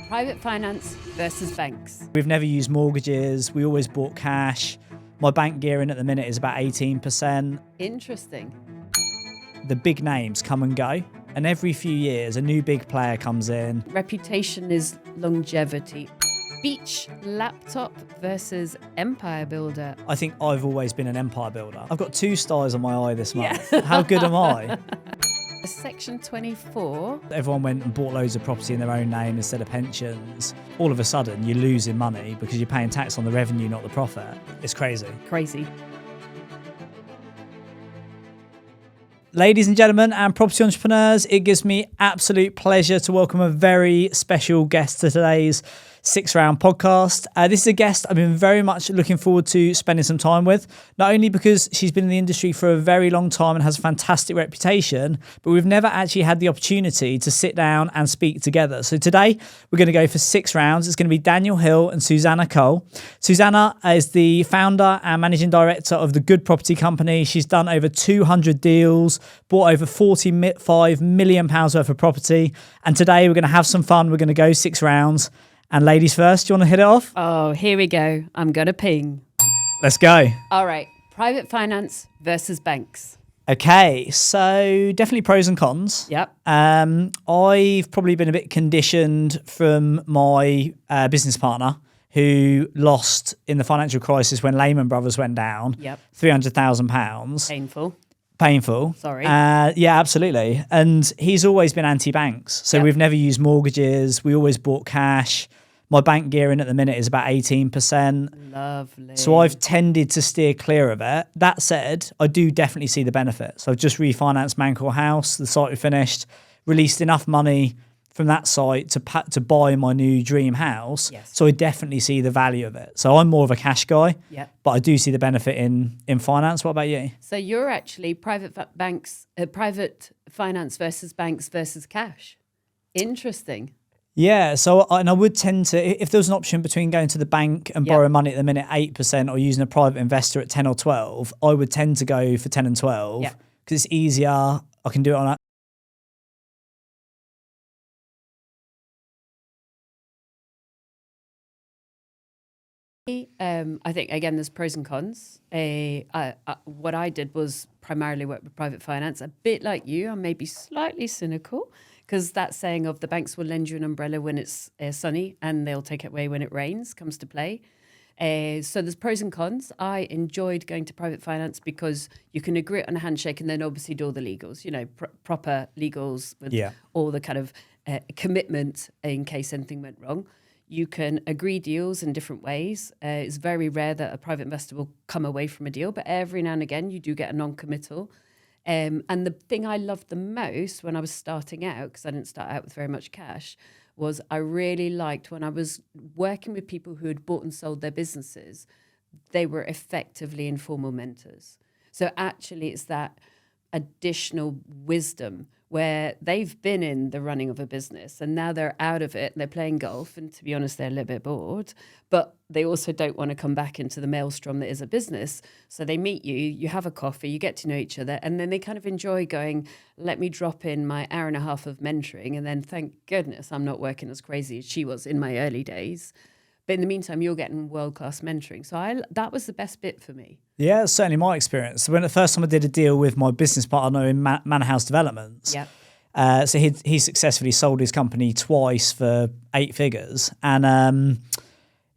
Private finance versus banks. We've never used mortgages. We always bought cash. My bank gearing at the minute is about 18%. Interesting. The big names come and go. And every few years, a new big player comes in. Reputation is longevity. Beach laptop versus empire builder. I think I've always been an empire builder. I've got 2 stars on my eye this month. Yeah. How good am I? Section 24. Everyone went and bought loads of property in their own name instead of pensions. All of a sudden, you're losing money because you're paying tax on the revenue, not the profit. It's crazy. Crazy. Ladies and gentlemen and property entrepreneurs, it gives me absolute pleasure to welcome a very special guest to today's 6-round podcast. This is a guest I've been very much looking forward to spending some time with, not only because she's been in the industry for a very long time and has a fantastic reputation, but we've never actually had the opportunity to sit down and speak together. So today we're going to go for 6 rounds. It's going to be Daniel Hill and Susannah Cole. Susannah is the founder and managing director of the Good Property Company. She's done over 200 deals, bought over £45 million worth of property. And today we're going to have some fun. We're going to go 6 rounds. And ladies first, do you want to hit it off? Oh, here we go. I'm going to ping. Let's go. All right. Private finance versus banks. Okay, so definitely pros and cons. Yep. I've probably been a bit conditioned from my business partner who lost in the financial crisis when Lehman Brothers went down. Yep. £300,000. Painful. Sorry. Yeah, absolutely. And he's always been anti-banks. So we've never used mortgages. We always bought cash. My bank gearing at the minute is about 18%. Lovely. So I've tended to steer clear of it. That said, I do definitely see the benefits. So I've just refinanced Mancor House. The site we finished, released enough money from that site to buy my new dream house. Yes. So I definitely see the value of it. So I'm more of a cash guy, but I do see the benefit in finance. What about you? So you're actually private finance versus banks versus cash. Interesting. Yeah, so I would tend to, if there was an option between going to the bank and borrow money at the minute 8% or using a private investor at 10 or 12, I would tend to go for 10 and 12 because it's easier. I can do it on a I think, again, there's pros and cons. What I did was primarily work with private finance. A bit like you, I'm maybe slightly cynical because that saying of the banks will lend you an umbrella when it's sunny and they'll take it away when it rains comes to play. So there's pros and cons. I enjoyed going to private finance because you can agree on a handshake and then obviously do all the legals, proper legals with all the kind of commitment in case anything went wrong. You can agree deals in different ways. It's very rare that a private investor will come away from a deal, but every now and again you do get a non-committal. And the thing I loved the most when I was starting out, because I didn't start out with very much cash, was I really liked when I was working with people who had bought and sold their businesses, they were effectively informal mentors. So actually it's that additional wisdom where they've been in the running of a business and now they're out of it and they're playing golf, and to be honest, they're a little bit bored, but they also don't want to come back into the maelstrom that is a business. So they meet you, you have a coffee, you get to know each other, and then they kind of enjoy going, let me drop in my hour and a half of mentoring, and then thank goodness I'm not working as crazy as she was in my early days. But in the meantime, you're getting world-class mentoring. So that was the best bit for me. Yeah, it's certainly my experience. When the first time I did a deal with my business partner in Manor House Developments, so he successfully sold his company twice for 8 figures. And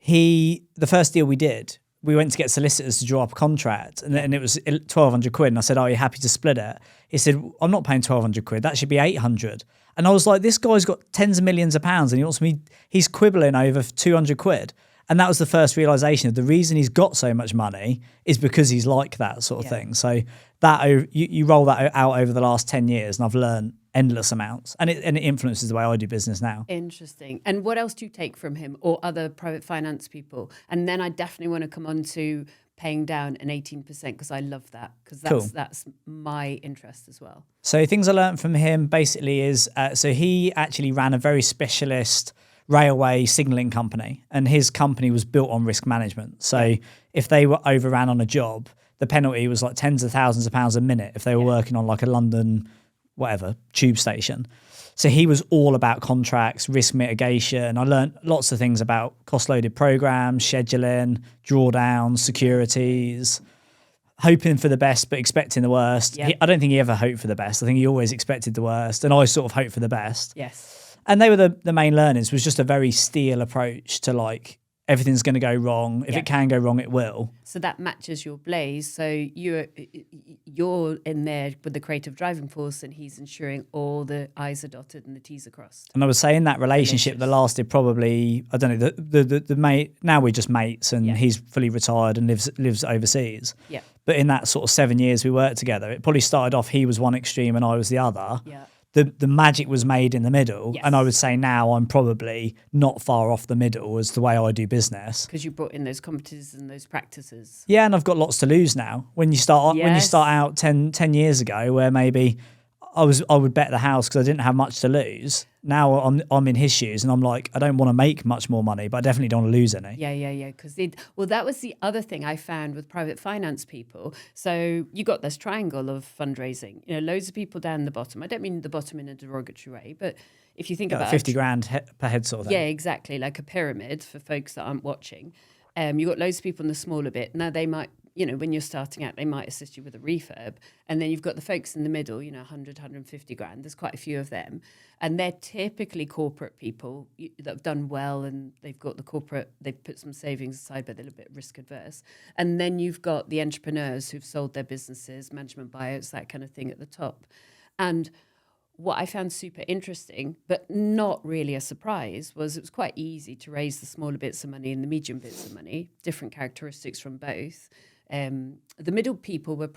the first deal we did, we went to get solicitors to draw up a contract, and it was 1,200 quid. And I said, "Are you happy to split it?" He said, "I'm not paying 1,200 quid. That should be 800." And I was like, this guy's got tens of millions of pounds and he wants me, he's quibbling over 200 quid. And that was the first realization of the reason he's got so much money is because he's like that sort of thing. So that you roll that out over the last 10 years and I've learned endless amounts, and it influences the way I do business now. Interesting. And what else do you take from him or other private finance people? And then I definitely want to come on to paying down an 18% because I love that, because that's my interest as well. So things I learned from him basically is, so he actually ran a very specialist railway signalling company, and his company was built on risk management. So if they were overran on a job, the penalty was like tens of thousands of pounds a minute if they were working on like a London, whatever, tube station. So he was all about contracts, risk mitigation. I learned lots of things about cost-loaded programs, scheduling, drawdowns, securities, hoping for the best but expecting the worst. Yep. I don't think he ever hoped for the best. I think he always expected the worst, and I sort of hoped for the best. Yes. And they were the main learnings. Was just a very steel approach to like everything's going to go wrong. If Yep. it can go wrong, it will. So that matches your blaze. So you're in there with the creative driving force, and he's ensuring all the I's are dotted and the T's are crossed. And I was saying that relationship that lasted probably, I don't know, the mate, now we're just mates, and Yeah. he's fully retired and lives overseas. Yeah. But in that sort of 7 years we worked together, it probably started off, he was one extreme and I was the other. Yeah. The magic was made in the middle. Yes. And I would say now I'm probably not far off the middle as the way I do business. Because you brought in those competencies and those practices. Yeah, and I've got lots to lose now. When you start Yes. out 10 years ago, where maybe I would bet the house because I didn't have much to lose. Now I'm in his shoes and I'm like, I don't want to make much more money, but I definitely don't want to lose any. Yeah. Because that was the other thing I found with private finance people. So you got this triangle of fundraising. You know, loads of people down the bottom. I don't mean the bottom in a derogatory way, but if you think about 50 grand per head sort of thing. Yeah, exactly, like a pyramid for folks that aren't watching. You got loads of people in the smaller bit. Now they might, you know, when you're starting out, they might assist you with a refurb. And then you've got the folks in the middle, you know, 100, 150 grand. There's quite a few of them. And they're typically corporate people that have done well, and they've got they've put some savings aside, but they're a little bit risk adverse. And then you've got the entrepreneurs who've sold their businesses, management buyouts, that kind of thing at the top. And what I found super interesting, but not really a surprise, was it was quite easy to raise the smaller bits of money and the medium bits of money, different characteristics from both. The middle people were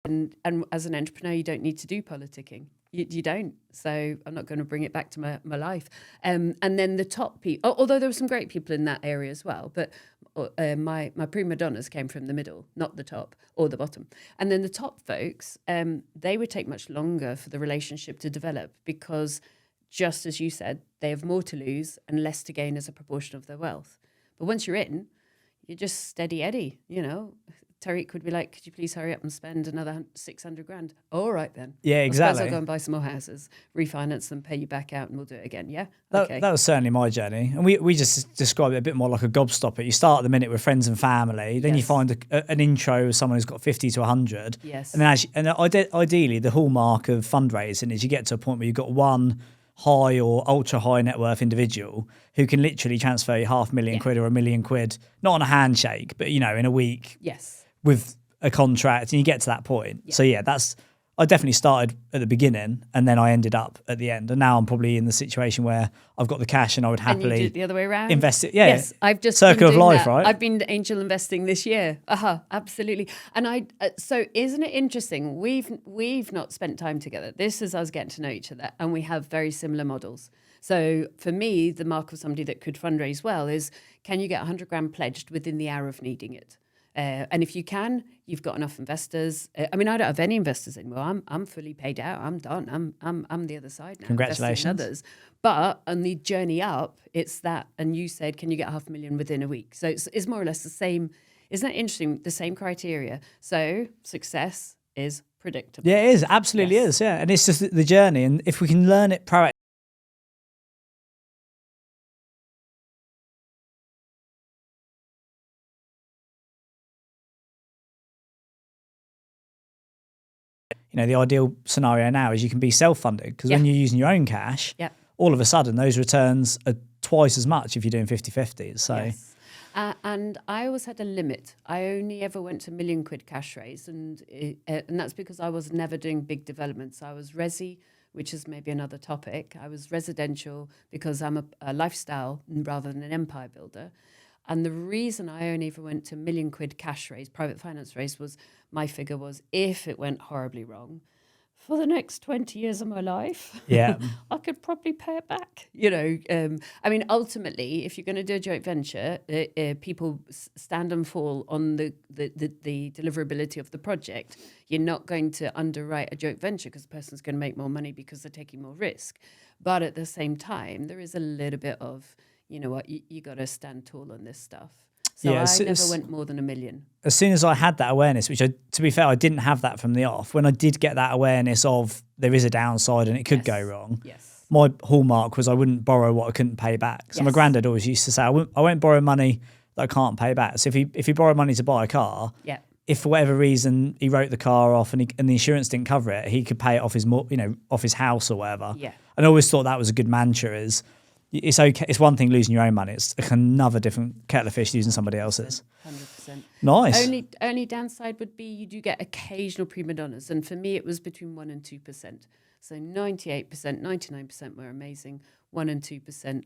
and as an entrepreneur, you don't need to do politicking. You don't. So I'm not going to bring it back to my life. And then the top people, although there were some great people in that area as well, but my prima donnas came from the middle, not the top or the bottom. And then the top folks, they would take much longer for the relationship to develop because, just as you said, they have more to lose and less to gain as a proportion of their wealth. But once you're in, you're just steady Eddie, you know. Tariq would be like, could you please hurry up and spend another 600 grand? All right, then. Yeah, exactly. I'll go and buy some more houses, refinance them, pay you back out, and we'll do it again. Yeah? That, Okay. that was certainly my journey. And we just describe it a bit more like a gobstopper. You start at the minute with friends and family, then you Yes. find an intro with someone who's got 50 to 100. Yes. And then ideally, the hallmark of fundraising is you get to a point where you've got one high or ultra high net worth individual who can literally transfer you £500,000 or £1 million, not on a handshake, but, you know, in a week Yes. with a contract, and you get to that point. Yeah. So yeah, I definitely started at the beginning and then I ended up at the end. And now I'm probably in the situation where I've got the cash and I would And you do happily it the other way around? invest it. Yeah. Yes, I've just circle of been doing life, that. right? I've been angel investing this year. Absolutely. And so isn't it interesting? We've not spent time together. This is us getting to know each other, and we have very similar models. So for me, the mark of somebody that could fundraise well is, can you get 100 grand pledged within the hour of needing it? And if you can, you've got enough investors. I mean, I don't have any investors anymore. I'm fully paid out. I'm done. I'm the other side now. Congratulations. investing in others. But on the journey up, it's that. And you said, can you get 500,000 within a week? So it's more or less the same. Isn't that interesting? The same criteria. So success is predictable. Yeah, it is. Absolutely Yes. is. Yeah. And it's just the journey. And if we can learn it proactively, you know, the ideal scenario now is you can be self-funded because when you're using your own cash, Yeah. all of a sudden those returns are twice as much if you're doing 50-50s. So Yes. And I always had a limit. I only ever went to £1 million cash raise, and that's because I was never doing big developments. I was resi, which is maybe another topic. I was residential because I'm a lifestyle rather than an empire builder. And the reason I only ever went to £1 million cash raise, private finance raise, was my figure was, if it went horribly wrong, for the next 20 years of my life, yeah, I could probably pay it back. You know, I mean, ultimately, if you're going to do a joint venture, people stand and fall on the deliverability of the project. You're not going to underwrite a joint venture because the person's going to make more money because they're taking more risk. But at the same time, there is a little bit of, you know what, you got to stand tall on this stuff. So Yeah, I so never it's- went more than $1 million. As soon as I had that awareness, which to be fair, I didn't have that from the off, when I did get that awareness of there is a downside and it could go wrong, Yes. my hallmark was I wouldn't borrow what I couldn't pay back. So my Yes. granddad always used to say, I won't borrow money that I can't pay back. So if he borrowed money to buy a car, Yeah. if for whatever reason he wrote the car off and the insurance didn't cover it, he could pay it off off his house or whatever. Yeah. And I always thought that was a good mantra. Is it's okay. It's one thing losing your own money. It's another different kettle of fish using somebody else's. 100%. Nice. Only downside would be you do get occasional prima donnas, and for me it was between 1% and 2%. So 98%, 99% were amazing. 1% and 2%.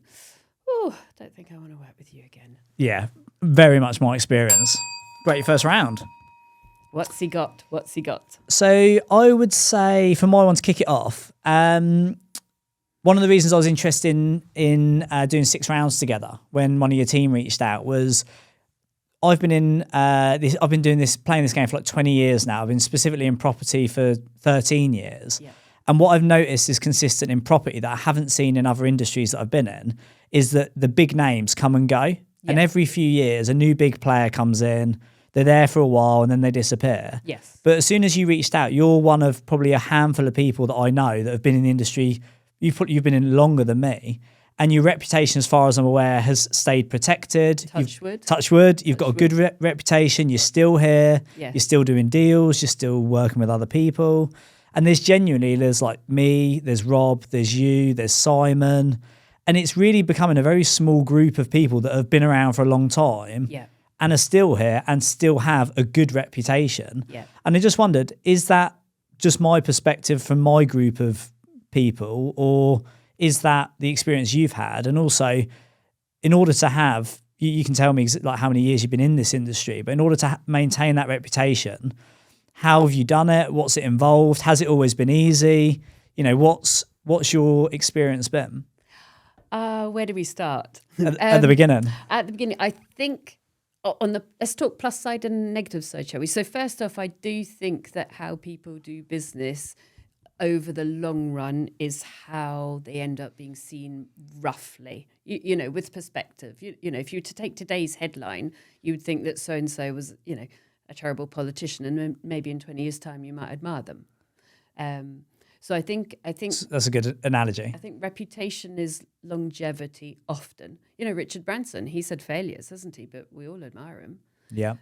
Oh, don't think I want to work with you again. Yeah, very much my experience. Great first round. What's he got? What's he got? So I would say for my one to kick it off, one of the reasons I was interested in doing 6 rounds together when one of your team reached out was I've been playing this game for like 20 years now. I've been specifically in property for 13 years. Yeah. And what I've noticed is consistent in property that I haven't seen in other industries that I've been in is that the big names come and go. Yeah. And every few years, a new big player comes in. They're there for a while and then they disappear. Yes. But as soon as you reached out, you're one of probably a handful of people that I know that have been in the industry. You've been in longer than me. And your reputation, as far as I'm aware, has stayed protected. Touch wood. You've got a good reputation. You're still here. Yes. You're still doing deals. You're still working with other people. And there's like me, there's Rob, there's you, there's Simon. And it's really becoming a very small group of people that have been around for a long time and are still here and still have a good reputation. Yeah. And I just wondered, is that just my perspective from my group of people, or is that the experience you've had? And also, in order to have, you can tell me like how many years you've been in this industry, but in order to maintain that reputation, how have you done it? What's it involved? Has it always been easy? What's your experience been? Where do we start? At the beginning. At the beginning, I think let's talk plus side and negative side, shall we? So first off, I do think that how people do business over the long run is how they end up being seen roughly, with perspective. If you were to take today's headline, you would think that so-and-so was, a terrible politician, and then maybe in 20 years' time you might admire them. So I think that's a good analogy. I think reputation is longevity often. Richard Branson, he said failures, hasn't he? But we all admire him. Yeah.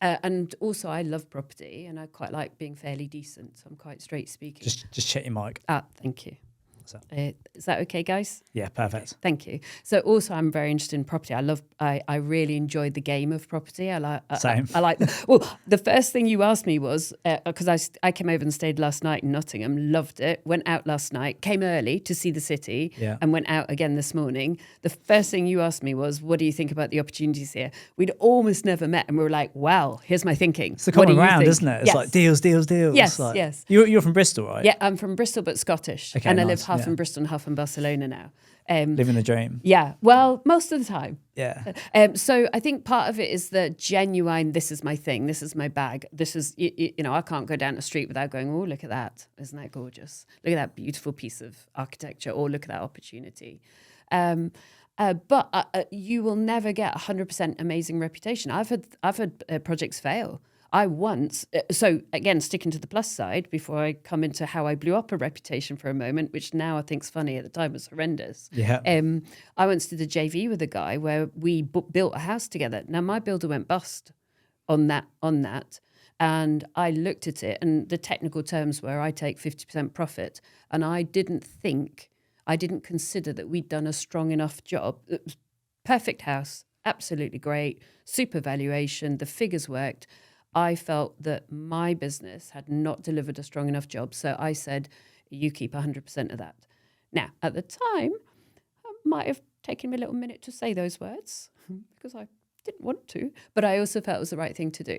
And also I love property and I quite like being fairly decent. So I'm quite straight speaking. Just check your mic. Thank you. Is that okay, guys? Yeah, perfect. Okay, thank you. So also I'm very interested in property. I really enjoyed the game of property. Same. I like, well, the first thing you asked me was, because I came over and stayed last night in Nottingham, loved it, went out last night, came early to see the city and went out again this morning. The first thing you asked me was, what do you think about the opportunities here? We'd almost never met and we were like, wow, here's my thinking. It's the common ground, isn't it? It's like deals. Yes, like, yes. You're from Bristol, right? Yeah, I'm from Bristol, but Scottish. Okay, and I nice. live half in Bristol and half in Barcelona now. Living the dream. Yeah, well, most of the time. Yeah. So I think part of it is the genuine, this is my thing, this is my bag. This is, I can't go down the street without going, oh, look at that. Isn't that gorgeous? Look at that beautiful piece of architecture, or look at that opportunity. But you will never get 100% amazing reputation. I've had projects fail. I once, so again, sticking to the plus side, before I come into how I blew up a reputation for a moment, which now I think's funny, at the time was horrendous. Yeah. I once did a JV with a guy where we built a house together. Now my builder went bust on that, and I looked at it, and the technical terms were I take 50% profit, and I didn't consider that we'd done a strong enough job. It was perfect house, absolutely great, super valuation, the figures worked. I felt that my business had not delivered a strong enough job. So I said, you keep 100% of that. Now, at the time, it might have taken me a little minute to say those words because I didn't want to, but I also felt it was the right thing to do.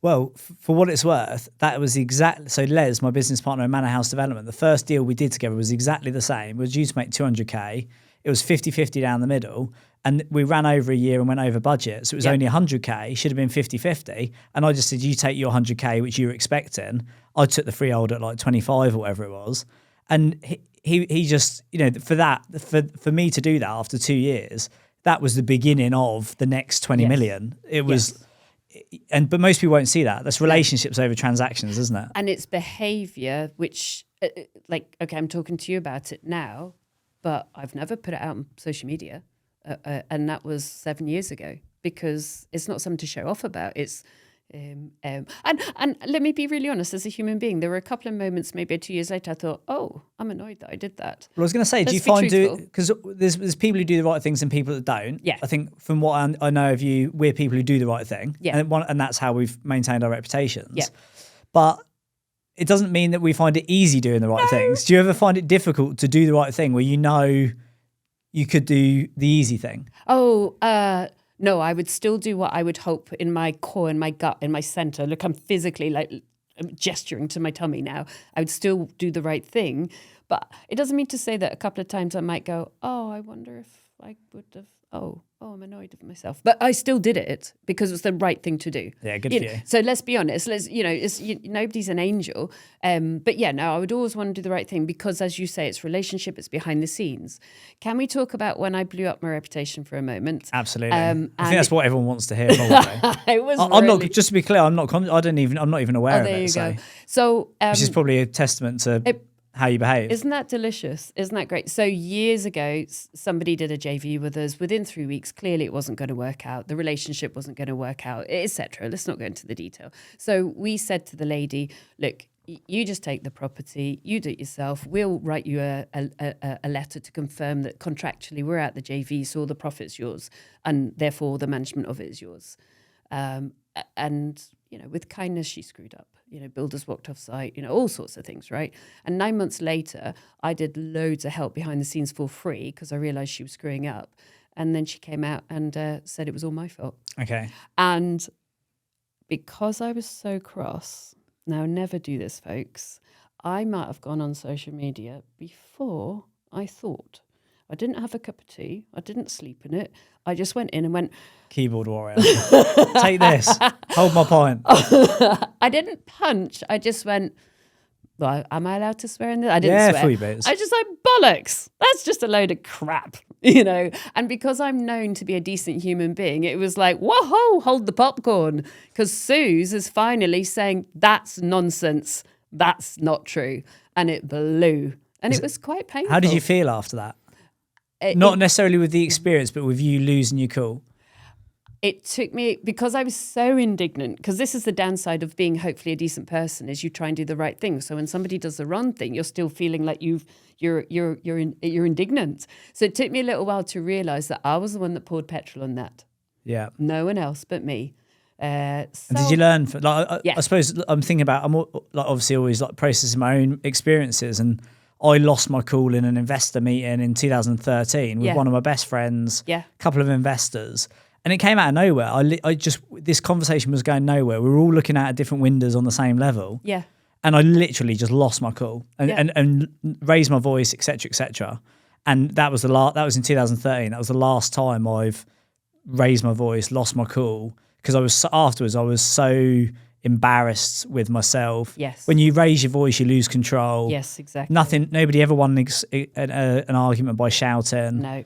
Well, for what it's worth, that was exactly... So Les, my business partner in Manor House Development, the first deal we did together was exactly the same. We were due to make 200K. It was 50-50 down the middle. And we ran over a year and went over budget. So it was only 100K, should have been 50-50. And I just said, you take your 100K, which you were expecting. I took the freehold at like 25 or whatever it was. And he just, for me to do that after 2 years, that was the beginning of the next 20 Yes. million. It was, but most people won't see that. That's relationships over transactions, isn't it? And it's behavior, which like, okay, I'm talking to you about it now, but I've never put it out on social media. And that was 7 years ago, because it's not something to show off about. It's, and let me be really honest, as a human being, there were a couple of moments, maybe 2 years later, I thought, oh, I'm annoyed that I did that. Well, I was going to say, do you find because there's people who do the right things and people that don't. Yeah. I think from what I know of you, we're people who do the right thing. Yeah. And that's how we've maintained our reputations. Yeah. But it doesn't mean that we find it easy doing the right things. Do you ever find it difficult to do the right thing where you know you could do the easy thing? Oh, no, I would still do what I would hope in my core, in my gut, in my center. Look, I'm physically like gesturing to my tummy now. I would still do the right thing. But it doesn't mean to say that a couple of times I might go, oh, I wonder if I would have, oh, I'm annoyed with myself. But I still did it because it was the right thing to do. Yeah, good for you. So let's be honest. Nobody's an angel. But yeah, no, I would always want to do the right thing because, as you say, it's relationship, it's behind the scenes. Can we talk about when I blew up my reputation for a moment? Absolutely. I think that's what everyone wants to hear. Probably. It was I'm really... not. Just to be clear, I'm not even aware of there it. you So, go. So which is probably a testament to how you behave. Isn't that delicious? Isn't that great? So years ago, somebody did a JV with us. Within 3 weeks, clearly it wasn't going to work out. The relationship wasn't going to work out, etc. Let's not go into the detail. So we said to the lady, look, you just take the property, you do it yourself. We'll write you a letter to confirm that contractually we're at the JV, so all the profit's yours, and therefore the management of it is yours. And, with kindness, she screwed up. Builders walked off site, all sorts of things, right? And 9 months later, I did loads of help behind the scenes for free because I realized she was screwing up. And then she came out and said it was all my fault. Okay. And because I was so cross, now never do this, folks, I might have gone on social media before I thought. I didn't have a cup of tea. I didn't sleep in it. I just went in and went, keyboard warrior. Take this. Hold my point. I didn't punch. I just went, well, am I allowed to swear in this? I didn't swear. Free bits. I just like, bollocks. That's just a load of crap, And because I'm known to be a decent human being, it was like, whoa, hold the popcorn. Because Suze is finally saying, that's nonsense. That's not true. And it blew. And it was quite painful. How did you feel after that? Not necessarily with the experience, but with you losing your cool. It took me, because I was so indignant, because this is the downside of being hopefully a decent person, is you try and do the right thing. So when somebody does the wrong thing, you're still feeling like you're indignant. So it took me a little while to realize that I was the one that poured petrol on that. Yeah. No one else but me. And did you learn? I suppose I'm thinking about, I'm obviously always processing my own experiences, and I lost my cool in an investor meeting in 2013 with one of my best friends, a couple of investors. And it came out of nowhere. This conversation was going nowhere. We were all looking at different windows on the same level. Yeah. And I literally just lost my cool and raised my voice, et cetera, et cetera. And that was that was in 2013. That was the last time I've raised my voice, lost my cool, because I was so embarrassed with myself. Yes. When you raise your voice, you lose control. Yes, exactly. Nobody ever won an argument by shouting. No.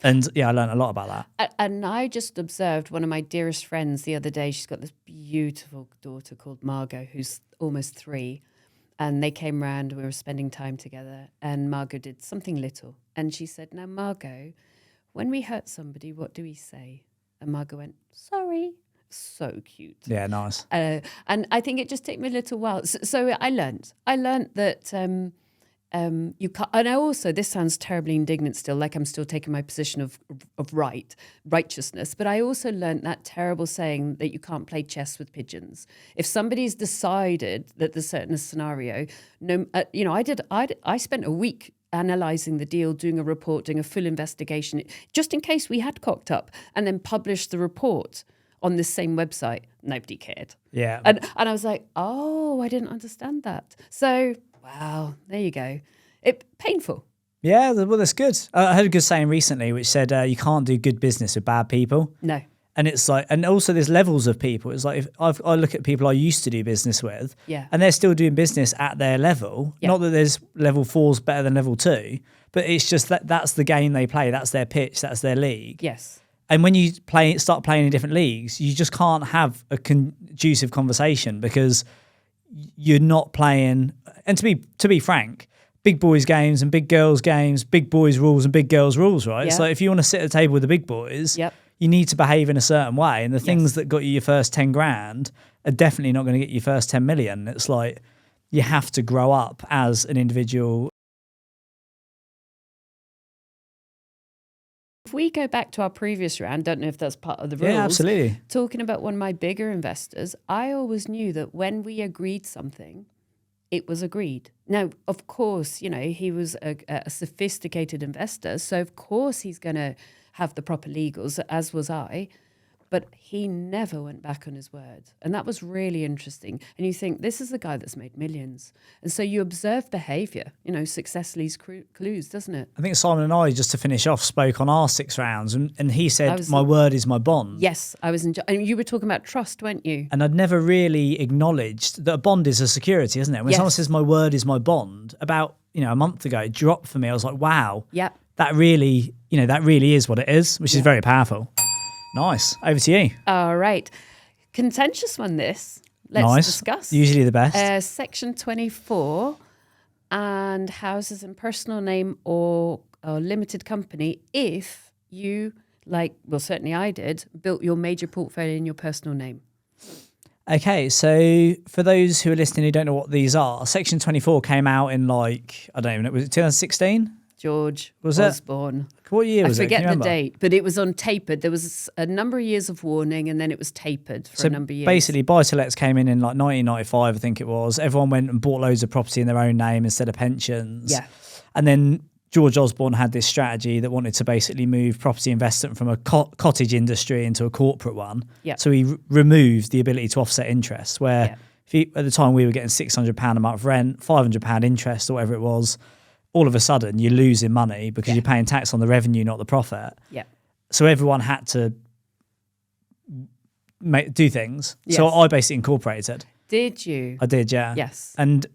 And I learned a lot about that. And I just observed one of my dearest friends the other day. She's got this beautiful daughter called Margot, who's almost 3. And they came round, we were spending time together, and Margot did something little. And she said, now, Margot, when we hurt somebody, what do we say? And Margot went, sorry. So cute. Yeah, nice. And I think it just took me a little while. So I learned that you can't. And I also, this sounds terribly indignant still, like I'm still taking my position of righteousness. But I also learned that terrible saying that you can't play chess with pigeons. If somebody's decided that there's a certain scenario, I spent a week analysing the deal, doing a report, doing a full investigation, just in case we had cocked up, and then published the report on this same website. Nobody cared. Yeah. And I was like, oh, I didn't understand that. So, wow, there you go. Painful. Yeah, well, that's good. I heard a good saying recently which said you can't do good business with bad people. No. And it's like, and also there's levels of people. It's like if I look at people I used to do business with, and they're still doing business at their level. Yeah. Not that there's level 4's better than level 2, but it's just that's the game they play. That's their pitch. That's their league. Yes. And when you start playing in different leagues, you just can't have a conducive conversation because you're not playing. And to be frank, big boys games and big girls games, big boys rules and big girls rules, right? Yeah. So if you want to sit at the table with the big boys, Yep. you need to behave in a certain way. And the things that got you your first 10 grand are definitely not going to get you your first 10 million. It's like you have to grow up as an individual. If we go back to our previous round, don't know if that's part of the rules. Yeah, absolutely. Talking about one of my bigger investors, I always knew that when we agreed something, it was agreed. Now, of course, you know, he was a sophisticated investor, so of course he's going to have the proper legals, as was I. But he never went back on his word. And that was really interesting. And you think, this is the guy that's made millions. And so you observe behavior. You know, success leaves clues, doesn't it? I think Simon and I, just to finish off, spoke on our 6 rounds and he said, my word is my bond. Yes, I was enjoying. And you were talking about trust, weren't you? And I'd never really acknowledged that a bond is a security, isn't it? When someone says my word is my bond, about, you know, a month ago, it dropped for me. I was like, wow, that really is what it is, which is very powerful. Nice. Over to you. All right. Contentious one, this. Let's discuss. Usually the best. Section 24 and houses in personal name or limited company if you, certainly I did, built your major portfolio in your personal name. Okay, so for those who are listening who don't know what these are, Section 24 came out in I don't even know, was it 2016? George was Osborne. What year was it? I forget the date, but it was on tapered. There was a number of years of warning and then it was tapered for a number of years. Basically, buy-to-lets came in 1995, I think it was. Everyone went and bought loads of property in their own name instead of pensions. Yeah. And then George Osborne had this strategy that wanted to basically move property investment from a cottage industry into a corporate one. Yeah. So he removed the ability to offset interest, where at the time we were getting £600 a month rent, £500 interest or whatever it was. All of a sudden you're losing money because you're paying tax on the revenue, not the profit. Yeah. So everyone had to do things. Yes. So I basically incorporated. Did you? I did, yeah. Yes. And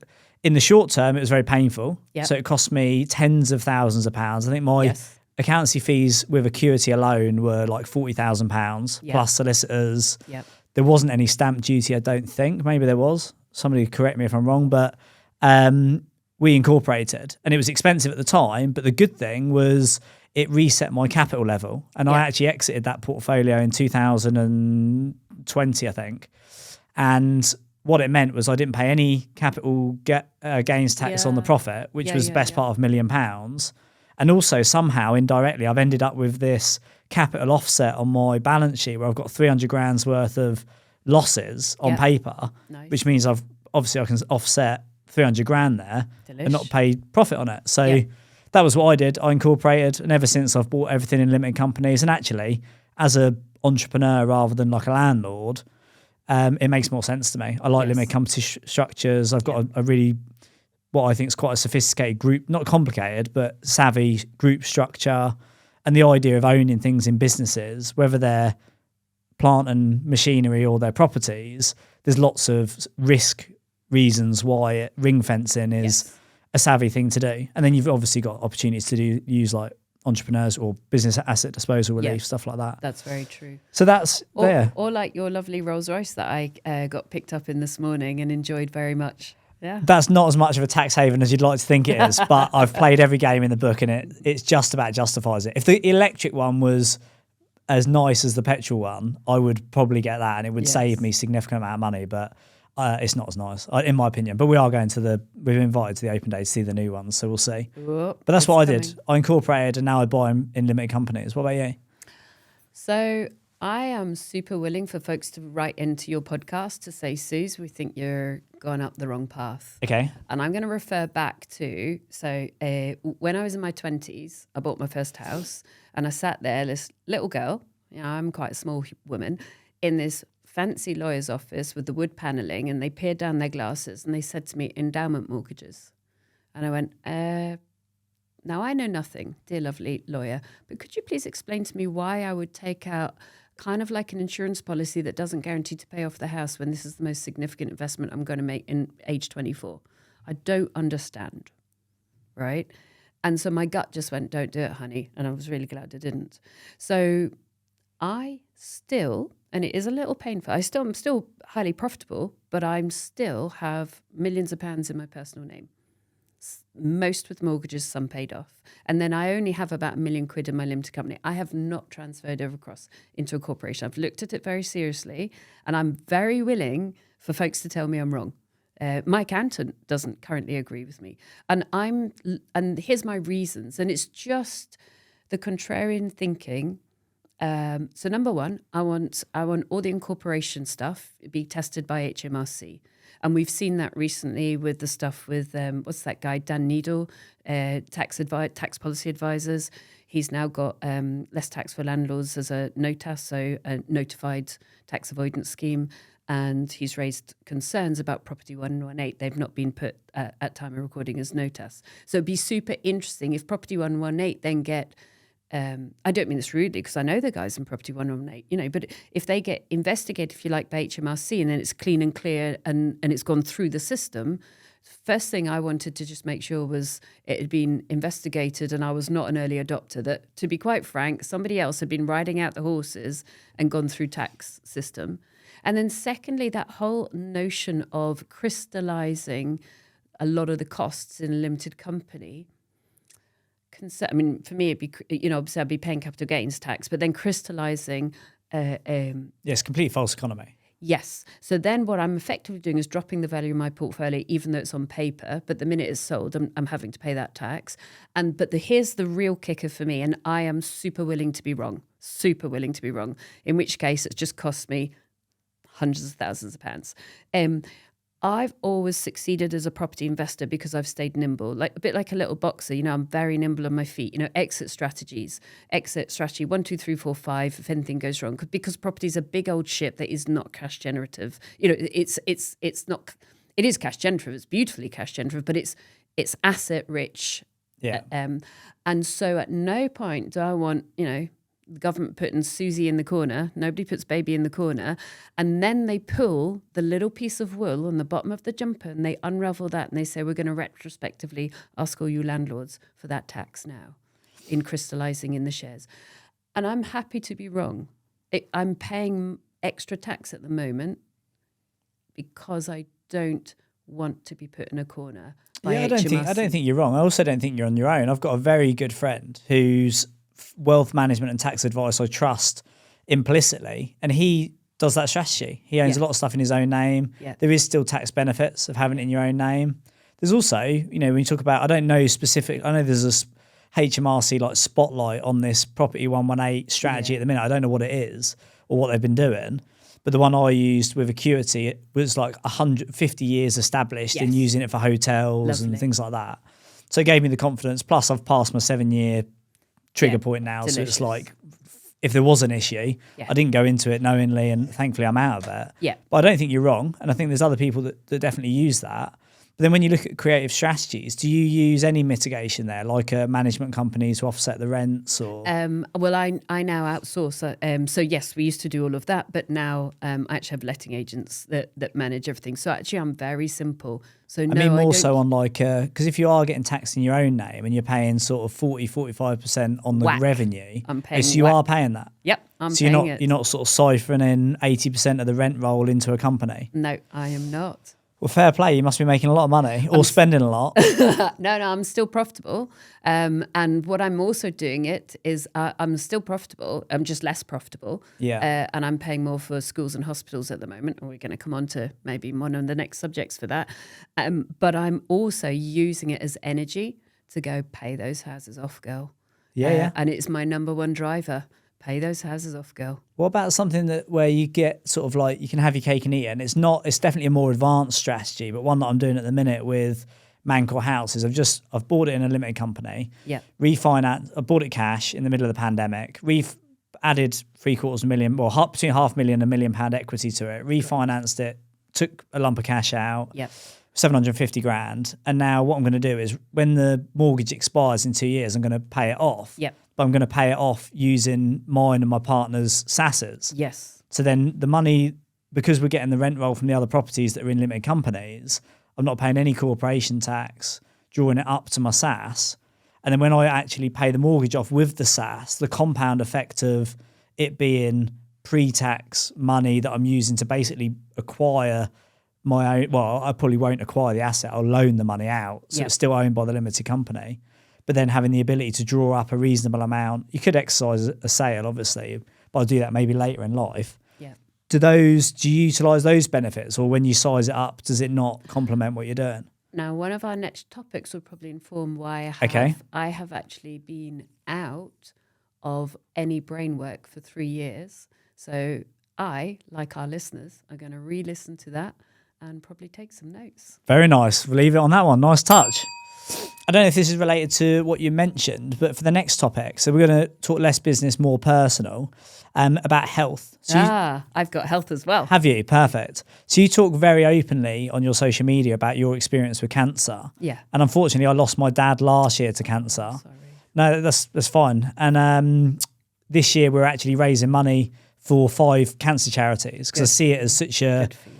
in the short term, it was very painful. Yep. So it cost me tens of thousands of pounds. I think my accountancy fees with Acuity alone were like £40,000 plus solicitors. Yep. There wasn't any stamp duty, I don't think. Maybe there was. Somebody correct me if I'm wrong, but we incorporated and it was expensive at the time. But the good thing was it reset my capital level. And I actually exited that portfolio in 2020, I think. And what it meant was I didn't pay any capital gains tax on the profit, which was the best part of £1 million. And also somehow indirectly, I've ended up with this capital offset on my balance sheet where I've got 300 grand's worth of losses on paper, which means I can offset 300 grand there and not pay profit on it. So that was what I did. I incorporated, and ever since I've bought everything in limited companies. And actually, as an entrepreneur rather than like a landlord, it makes more sense to me. I like limited company structures. I've got a really, what I think is quite a sophisticated group, not complicated, but savvy group structure. And the idea of owning things in businesses, whether they're plant and machinery or their properties, there's lots of risk reasons why ring fencing is a savvy thing to do. And then you've obviously got opportunities to use like entrepreneurs or business asset disposal relief, stuff like that. That's very true. So that's there. Or like your lovely Rolls Royce that I got picked up in this morning and enjoyed very much. Yeah. That's not as much of a tax haven as you'd like to think it is, but I've played every game in the book and it's just about justifies it. If the electric one was as nice as the petrol one, I would probably get that and it would save me a significant amount of money, but it's not as nice, in my opinion. But we are going we've invited to the open day to see the new ones, so we'll see. Whoop, but that's what I did. I incorporated and now I buy them in limited companies. What about you? So I am super willing for folks to write into your podcast to say, Suze, we think you're gone up the wrong path. Okay. And I'm going to refer back to, when I was in my 20s, I bought my first house and I sat there, this little girl, I'm quite a small woman, in this fancy lawyer's office with the wood paneling, and they peered down their glasses and they said to me, endowment mortgages. And I went, now I know nothing, dear lovely lawyer, but could you please explain to me why I would take out kind of like an insurance policy that doesn't guarantee to pay off the house when this is the most significant investment I'm going to make in age 24? I don't understand, right? And so my gut just went, don't do it, honey. And I was really glad I didn't. So I still, and it is a little painful, I'm still highly profitable, but I'm still have millions of pounds in my personal name. Most with mortgages, some paid off. And then I only have about £1 million in my limited company. I have not transferred over across into a corporation. I've looked at it very seriously, and I'm very willing for folks to tell me I'm wrong. My accountant doesn't currently agree with me. And here's my reasons. And it's just the contrarian thinking. So number one, I want all the incorporation stuff be tested by HMRC. And we've seen that recently with the stuff with, what's that guy, Dan Needle, tax policy advisors. He's now got less tax for landlords as a NOTAS, so a notified tax avoidance scheme. And he's raised concerns about Property 118. They've not been put at time of recording as NOTAS. So it'd be super interesting if Property 118 then get... I don't mean this rudely because I know the guys in Property 118, but if they get investigated, if you like, by HMRC and then it's clean and clear and it's gone through the system, first thing I wanted to just make sure was it had been investigated and I was not an early adopter, that, to be quite frank, somebody else had been riding out the horses and gone through tax system. And then secondly, that whole notion of crystallising a lot of the costs in a limited company. I mean, for me, it'd be, obviously I'd be paying capital gains tax, but then crystallising. Yes, complete false economy. Yes. So then what I'm effectively doing is dropping the value of my portfolio, even though it's on paper, but the minute it's sold, I'm having to pay that tax. Here's the real kicker for me, and I am super willing to be wrong, in which case it just costs me hundreds of thousands of pounds. I've always succeeded as a property investor because I've stayed nimble, a bit like a little boxer. I'm very nimble on my feet. Exit strategy 1, 2, 3, 4, 5. If anything goes wrong, because property is a big old ship that is not cash generative. It's not. It is cash generative. It's beautifully cash generative, but it's asset rich. Yeah. And so at no point do I want the government putting Susie in the corner. Nobody puts baby in the corner. And then they pull the little piece of wool on the bottom of the jumper and they unravel that and they say, we're going to retrospectively ask all you landlords for that tax now in crystallising in the shares. And I'm happy to be wrong. I'm paying extra tax at the moment because I don't want to be put in a corner by HMRC. I don't think you're wrong. I also don't think you're on your own. I've got a very good friend whose wealth management and tax advice I trust implicitly, and he does that strategy. He owns a lot of stuff in his own name. There is still tax benefits of having it in your own name. There's also, when you talk about, I don't know specific, I know there's a HMRC spotlight on this Property 118 strategy at the minute. I don't know what it is or what they've been doing, but the one I used with Acuity, it was 150 years established in using it for hotels and things like that. So it gave me the confidence. Plus I've passed my 7-year trigger point now. Delicious. So it's if there was an issue, I didn't go into it knowingly, and thankfully I'm out of it. Yeah. But I don't think you're wrong, and I think there's other people that definitely use that. But then when you look at creative strategies, do you use any mitigation there, like a management company to offset the rents? Or well, I now outsource. So yes, we used to do all of that, but now I actually have letting agents that manage everything. So actually, I'm very simple. So no, I mean, more so on because if you are getting taxed in your own name and you're paying sort of 45% on the revenue, I'm paying. So you are paying that. Yep, I'm paying it. You're not sort of siphoning 80% of the rent roll into a company. No, I am not. Well, fair play. You must be making a lot of money or spending a lot. No, I'm still profitable. And what I'm also doing is I'm still profitable. I'm just less profitable. Yeah. And I'm paying more for schools and hospitals at the moment. And we're going to come on to maybe one of the next subjects for that. But I'm also using it as energy to go pay those houses off, girl. Yeah. And it's my number one driver. Pay those houses off, girl. What about something where you get sort of you can have your cake and eat it? And it's definitely a more advanced strategy, but one that I'm doing at the minute with Mancor House is I've bought it in a limited company. Yeah. Refinance. I bought it cash in the middle of the pandemic. We've added $750,000, well, between £500,000 and £1 million equity to it. Refinanced it, took a lump of cash out. Yeah. 750 grand. And now what I'm going to do is when the mortgage expires in 2 years, I'm going to pay it off. Yep. But I'm going to pay it off using mine and my partner's SASs. Yes. So then the money, because we're getting the rent roll from the other properties that are in limited companies, I'm not paying any corporation tax, drawing it up to my SAS. And then when I actually pay the mortgage off with the SAS, the compound effect of it being pre-tax money that I'm using to basically acquire my own. Well, I probably won't acquire the asset. I'll loan the money out. So Yep. it's still owned by the limited company. But then having the ability to draw up a reasonable amount. You could exercise a sale, obviously, but I'll do that maybe later in life. Yeah. Do you utilise those benefits, or when you size it up, does it not complement what you're doing? Now, one of our next topics will probably inform why I have actually been out of any brain work for 3 years. So I, like our listeners, are going to re-listen to that and probably take some notes. Very nice. We'll leave it on that one. Nice touch. I don't know if this is related to what you mentioned, but for the next topic, so we're going to talk less business, more personal, about health. So I've got health as well. have you? Perfect. So you talk very openly on your social media about your experience with cancer. Yeah. And unfortunately, I lost my dad last year to cancer. Sorry. No, that's fine. And this year we're actually raising money for 5 cancer charities because I see it as such a, Good for you.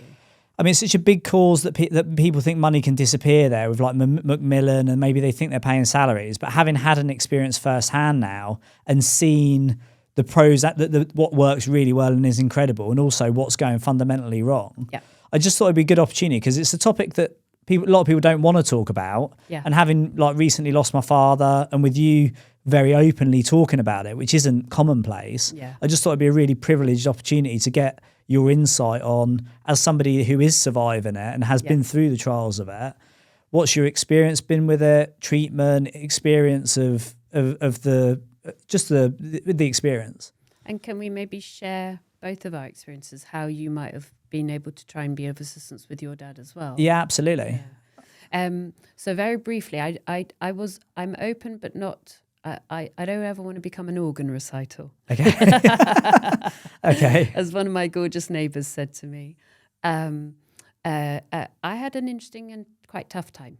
I mean, it's such a big cause that people think money can disappear there with like Macmillan, and maybe they think they're paying salaries. But having had an experience firsthand now and seen the pros, what works really well and is incredible, and also what's going fundamentally wrong, Yeah. I just thought it'd be a good opportunity because it's a topic that a lot of people don't want to talk about. Yeah. And having like recently lost my father, and with you very openly talking about it, which isn't commonplace, Yeah. I just thought it'd be a really privileged opportunity to get your insight on, as somebody who is surviving it and has been through the trials of it, what's your experience been with it, treatment, experience of the experience. And can we maybe share both of our experiences, how you might have been able to try and be of assistance with your dad as well? Yeah, absolutely. Yeah. So very briefly, I'm open, but not. I don't ever want to become an organ recital. Okay. Okay. As one of my gorgeous neighbours said to me, I had an interesting and quite tough time.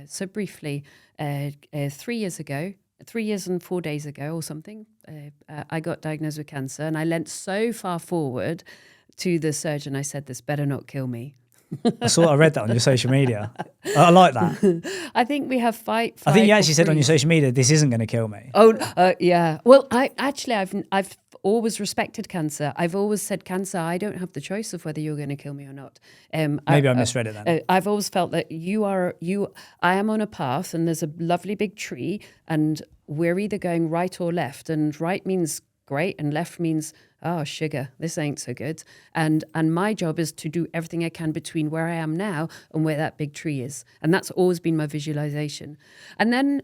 So briefly, 3 years ago, 3 years and 4 days ago or something, I got diagnosed with cancer, and I leant so far forward to the surgeon. I said, "This better not kill me." I read that on your social media. I like that. I think we have fight. I think you or actually said on your freeze. social media, "This isn't going to kill me." Oh, yeah. Well, I've always respected cancer. I've always said cancer, I don't have the choice of whether you're going to kill me or not. Maybe I misread it then. I've always felt that I am on a path, and there's a lovely big tree, and we're either going right or left, and right means great, and left means, oh, sugar, this ain't so good. And my job is to do everything I can between where I am now and where that big tree is. And that's always been my visualization. And then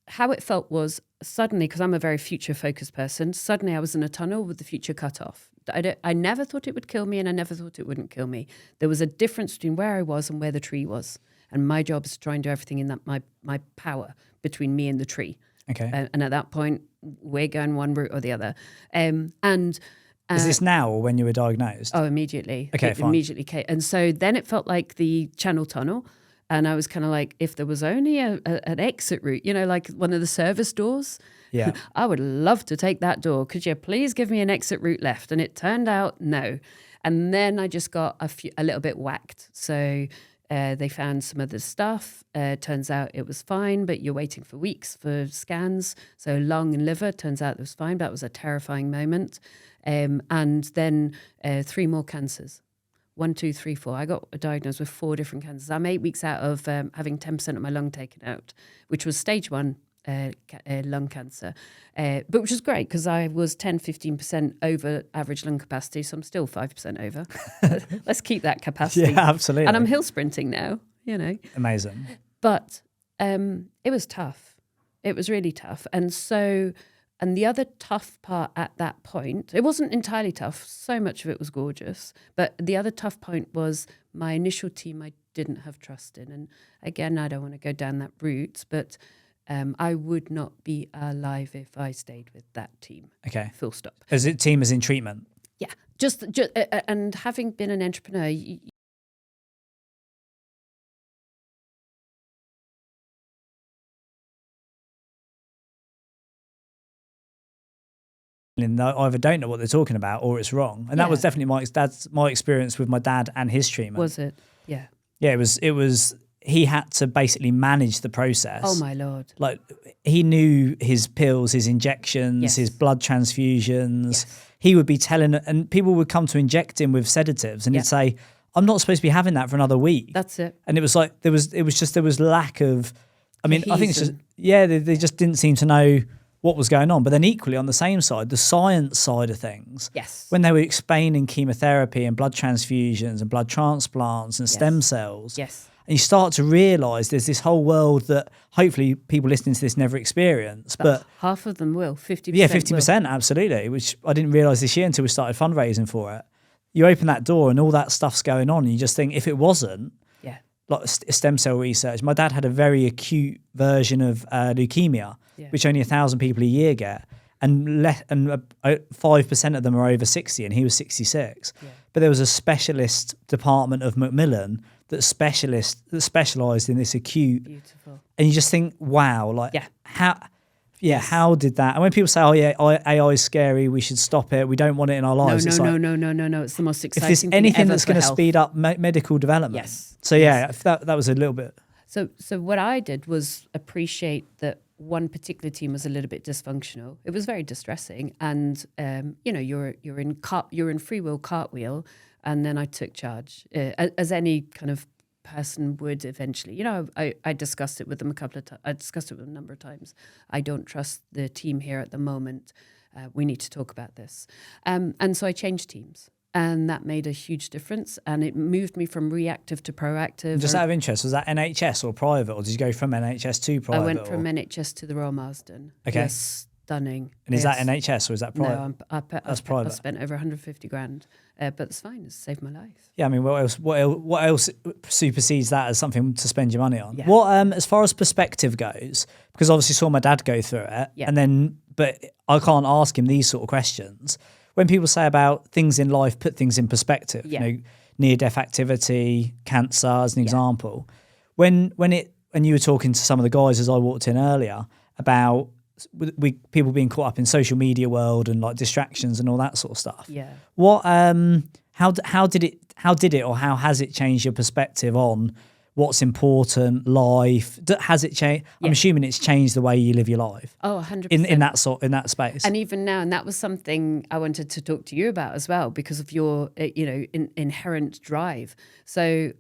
how it felt was suddenly, because I'm a very future-focused person, suddenly I was in a tunnel with the future cut off. I never thought it would kill me, and I never thought it wouldn't kill me. There was a difference between where I was and where the tree was. And my job is to try and do everything in that my power between me and the tree. Okay. And at that point, we're going one route or the other. Is this now or when you were diagnosed? Oh, immediately. Okay, It fine. immediately came. And so then it felt like the Channel Tunnel. And I was kind of like, if there was only an exit route, like one of the service doors, Yeah. I would love to take that door. Could you please give me an exit route left? And it turned out no. And then I just got a little bit whacked. So they found some of the stuff. Turns out it was fine, but you're waiting for weeks for scans. So lung and liver, turns out it was fine. That was a terrifying moment. And then 3 more cancers. 1, 2, 3, 4. I got diagnosed with 4 different cancers. I'm 8 weeks out of having 10% of my lung taken out, which was stage 1 lung cancer, but which was great because I was 10-15% over average lung capacity, so I'm still 5% over. Let's keep that capacity. Yeah, absolutely. And I'm hill sprinting now, Amazing. But it was tough. It was really tough. And the other tough part at that point, it wasn't entirely tough. So much of it was gorgeous. But the other tough point was my initial team I didn't have trust in. And again, I don't want to go down that route, but I would not be alive if I stayed with that team. Okay. Full stop. Is it team as in treatment? Yeah. Just and having been an entrepreneur, and either don't know what they're talking about or it's wrong. And that was definitely my experience with my dad and his treatment. was it? Yeah. Yeah, it was he had to basically manage the process. Oh my Lord. Like he knew his pills, his injections, Yes. his blood transfusions. Yes. He would be telling, and people would come to inject him with sedatives, and Yeah. he'd say, "I'm not supposed to be having that for another week." That's it. And it was like there was lack of. I mean, I think it's just Cohesion. they just didn't seem to know what was going on. But then equally on the same side, the science side of things. Yes. When they were explaining chemotherapy and blood transfusions and blood transplants and stem cells. Yes. And you start to realise there's this whole world that hopefully people listening to this never experience. But half of them will, 50%. yeah, 50%, absolutely, which I didn't realise this year until we started fundraising for it. You open that door and all that stuff's going on and you just think if it wasn't, Yeah. like stem cell research. My dad had a very acute version of leukemia, which only 1,000 people a year get. And 5% of them are over 60 and he was 66. Yeah. But there was a specialist department of Macmillan that specialised in this acute. Beautiful. And you just think, wow, like how did that? And when people say, oh yeah, AI is scary, we should stop it, we don't want it in our lives. No, it's the most exciting if there's thing anything ever that's going to for speed up medical development. Yes. So yeah, that was a little bit. So what I did was appreciate that one particular team was a little bit dysfunctional. It was very distressing, and you're in free will cartwheel, and then I took charge as any kind of person would eventually. You know, I discussed it with them I discussed it with them a number of times. I don't trust the team here at the moment. We need to talk about this, and so I changed teams. And that made a huge difference. And it moved me from reactive to proactive. Just out of interest, was that NHS or private? Or did you go from NHS to private? I went from NHS to the Royal Marsden. Okay. Yes, stunning. And is that NHS or is that private? No, That's private. I spent over 150 grand. But it's fine. It's saved my life. Yeah, I mean, what else supersedes that as something to spend your money on? Yeah. What, as far as perspective goes, because obviously saw my dad go through it, Yeah. and then, but I can't ask him these sort of questions. When people say about things in life, put things in perspective, near-death activity, cancer as an example. When you were talking to some of the guys as I walked in earlier about people being caught up in social media world and like distractions and all that sort of stuff. Yeah. What how did it or how has it changed your perspective on what's important, life? Has it changed? Yeah. I'm assuming it's changed the way you live your life. Oh, 100%. In that space. And even now, and that was something I wanted to talk to you about as well, because of your, inherent drive. So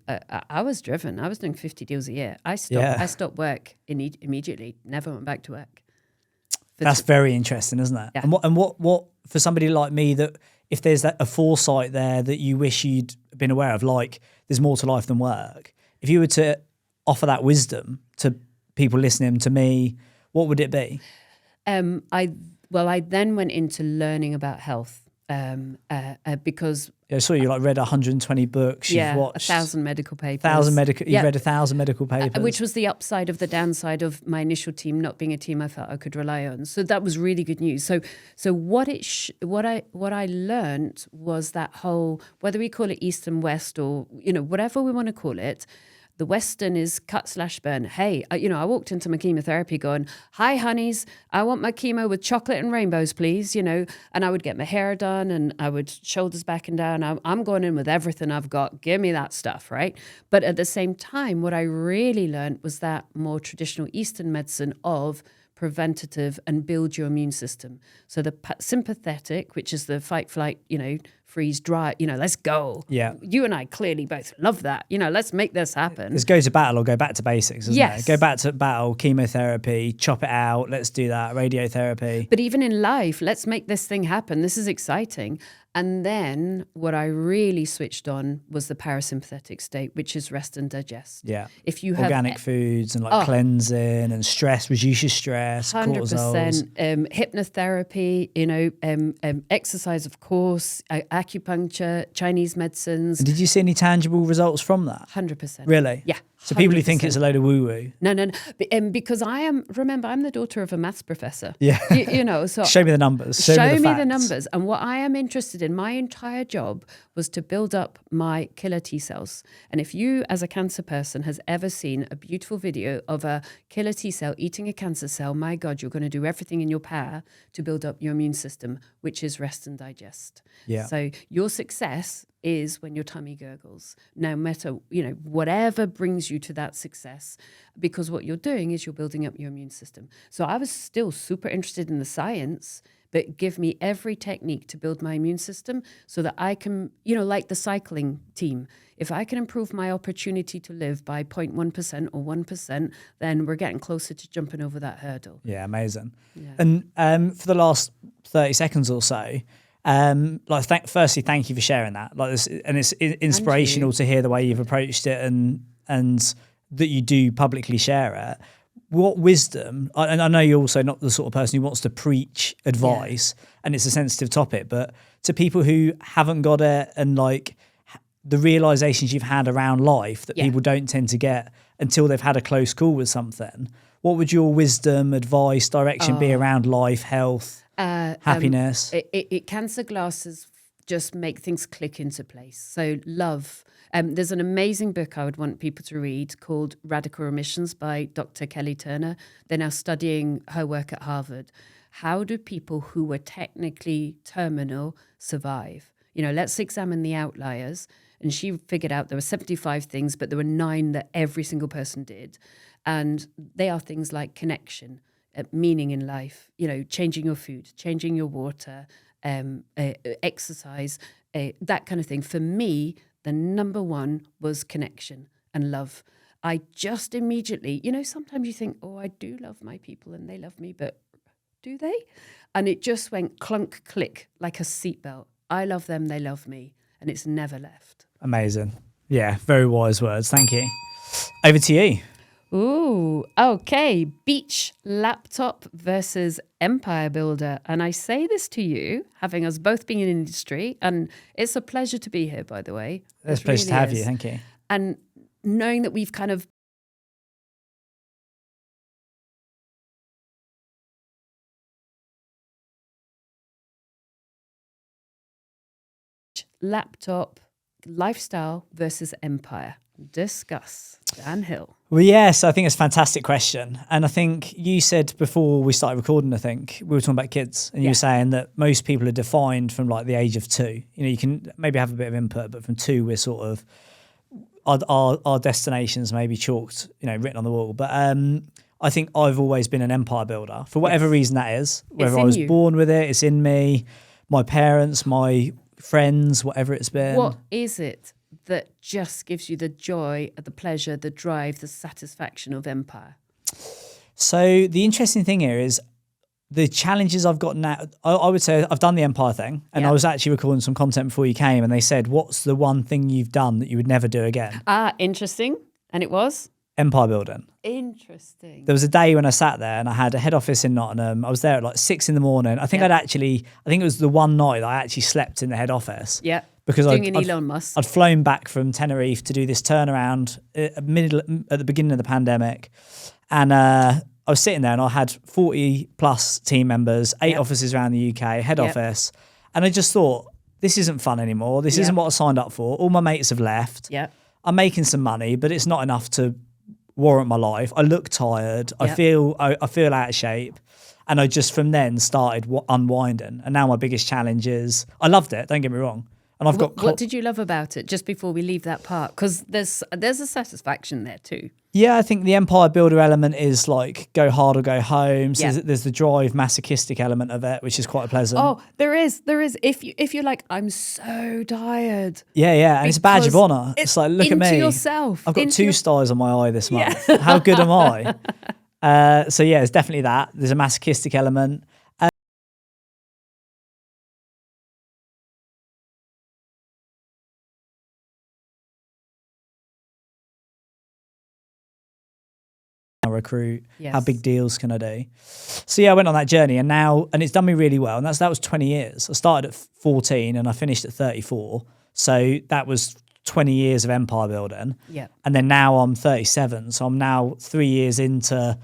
I was driven. I was doing 50 deals a year. I stopped work immediately. Never went back to work. That's very interesting, isn't it? Yeah. And what for somebody like me, that if there's a foresight there that you wish you'd been aware of, like there's more to life than work. If you were to offer that wisdom to people listening, to me, what would it be? I then went into learning about health because I saw you read 120 books. You've watched 1,000 medical papers. You've read 1,000 medical papers, which was the upside of the downside of my initial team not being a team I felt I could rely on. So that was really good news. So what I learned was that whole, whether we call it East and West or whatever we want to call it. The Western is cut/burn. Hey, I walked into my chemotherapy going, "Hi, honeys, I want my chemo with chocolate and rainbows, please." And I would get my hair done and I would shoulders back and down. I'm going in with everything I've got. Give me that stuff, right? But at the same time, what I really learned was that more traditional Eastern medicine of preventative and build your immune system. So the sympathetic, which is the fight, flight, freeze, dry, let's go. Yeah. You and I clearly both love that. Let's make this happen. Let's go to battle or go back to basics, isn't Yes. it? Go back to battle, chemotherapy, chop it out, let's do that, radiotherapy. But even in life, let's make this thing happen. This is exciting. And then what I really switched on was the parasympathetic state, which is rest and digest. Yeah. If you have organic foods and cleansing and stress, reduce your stress, 100%. Hypnotherapy, exercise, of course, acupuncture, Chinese medicines. And did you see any tangible results from that? 100%. Really? Yeah. So people who think it's a load of woo-woo. No. Because I'm the daughter of a maths professor. Yeah. So show me the numbers. Show me the numbers. And what I am interested in, my entire job was to build up my killer T cells. And if you, as a cancer person, has ever seen a beautiful video of a killer T cell eating a cancer cell, my God, you're going to do everything in your power to build up your immune system, which is rest and digest. Yeah. So your success is when your tummy gurgles, no matter, whatever brings you to that success, because what you're doing is you're building up your immune system. So I was still super interested in the science, but give me every technique to build my immune system so that I can, like the cycling team, if I can improve my opportunity to live by 0.1% or 1%, then we're getting closer to jumping over that hurdle. Yeah, amazing. Yeah. And for the last 30 seconds or so, firstly, thank you for sharing that. It's inspirational to hear the way you've approached it and that you do publicly share it. What wisdom, and I know you're also not the sort of person who wants to preach advice, and it's a sensitive topic, but to people who haven't got it and like the realizations you've had around life that people don't tend to get until they've had a close call with something, what would your wisdom, advice, direction be around life, health, happiness? Cancer glasses just make things click into place. So love. There's an amazing book I would want people to read called Radical Remissions by Dr. Kelly Turner. They're now studying her work at Harvard. How do people who were technically terminal survive? Let's examine the outliers. And she figured out there were 75 things, but there were 9 that every single person did. And they are things like connection, meaning in life, changing your food, changing your water, exercise, that kind of thing. For me, the number one was connection and love. I just immediately, sometimes you think, oh, I do love my people and they love me, but do they? And it just went clunk, click, like a seatbelt. I love them, they love me. And it's never left. Amazing. Yeah, very wise words. Thank you. Over to you. Ooh, okay. Beach laptop versus empire builder. And I say this to you, having us both been in industry, and it's a pleasure to be here, by the way. It's a pleasure to have you. Thank you. And knowing that we've kind of laptop, lifestyle versus empire. Discuss. Dan Hill. Well, yes, I think it's a fantastic question. And I think you said before we started recording, I think we were talking about kids, and you were saying that most people are defined from like the age of 2. You can maybe have a bit of input, but from 2, we're sort of, our destinations may be chalked, written on the wall. But I think I've always been an empire builder for whatever reason that is, whether I was born with it, it's in me, my parents, my friends, whatever it's been. What is it that just gives you the joy, the pleasure, the drive, the satisfaction of empire? So the interesting thing here is the challenges I've got now. I would say I've done the empire thing, and I was actually recording some content before you came, and they said, what's the one thing you've done that you would never do again? Interesting. And it was? Empire building. Interesting. There was a day when I sat there and I had a head office in Nottingham. I was there at like 6 a.m. I think I think it was the one night that I actually slept in the head office. Yeah. Because Elon Musk. I'd flown back from Tenerife to do this turnaround at the beginning of the pandemic. And I was sitting there and I had 40 plus team members, 8 offices around the UK, head office. And I just thought, this isn't fun anymore. This isn't what I signed up for. All my mates have left. Yeah. I'm making some money, but it's not enough to warrant my life. I look tired. I feel out of shape. And I just from then started unwinding. And now my biggest challenge is, I loved it, don't get me wrong. And I've got what did you love about it? Just before we leave that part, because there's a satisfaction there too. Yeah, I think the empire builder element is like go hard or go home. So there's the drive masochistic element of it, which is quite pleasant. Oh, there is. If you're like, I'm so tired. Yeah, and it's a badge of honor. It's like, look at me. Into yourself. I've got 2 stars on my eye this month. How good am I? So yeah, it's definitely that. There's a masochistic element. Recruit, how big deals can I do? So yeah, I went on that journey, and it's done me really well. And that was 20 years. I started at 14 and I finished at 34. So that was 20 years of empire building. Yeah. And then now I'm 37. So I'm now 3 years into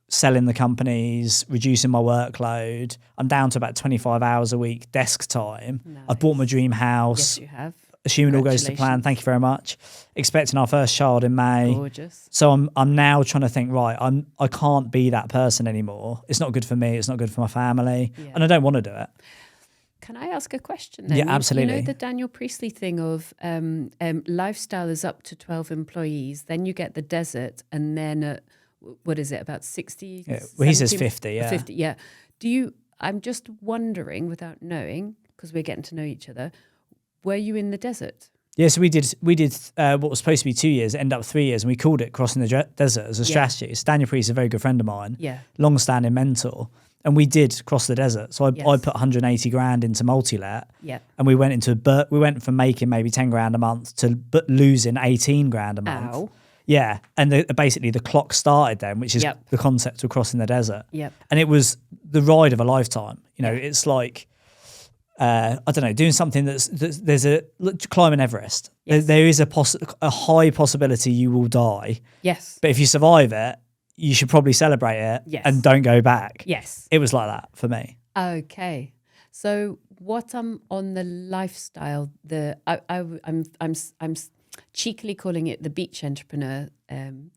selling the companies, reducing my workload. I'm down to about 25 hours a week desk time. Nice. I've bought my dream house. Yes, you have. Assuming all goes to plan. Thank you very much. Expecting our first child in May. Gorgeous. So I'm now trying to think, right, I can't be that person anymore. It's not good for me. It's not good for my family. Yeah. And I don't want to do it. Can I ask a question then? Yeah, absolutely. You know the Daniel Priestley thing of lifestyle is up to 12 employees, then you get the desert, and then what is it, about 60? Yeah. Well, he says 70? 50, yeah. 50, yeah. I'm just wondering, without knowing, because we're getting to know each other, were you in the desert? Yeah, so we did what was supposed to be 2 years, ended up 3 years, and we called it Crossing the Desert as a strategy. So Daniel Priest is a very good friend of mine, long-standing mentor, and we did cross the desert. So I put 180 grand into multi-let, and we went from making maybe 10 grand a month to losing 18 grand a month. Ow. Yeah, and basically the clock started then, which is the concept of crossing the desert. And it was the ride of a lifetime. You know, it's like, I don't know, doing something climbing Everest. Yes. There is a high possibility you will die. Yes. But if you survive it, you should probably celebrate it and don't go back. Yes. It was like that for me. Okay. So what I'm on the lifestyle, I'm cheekily calling it the beach entrepreneur,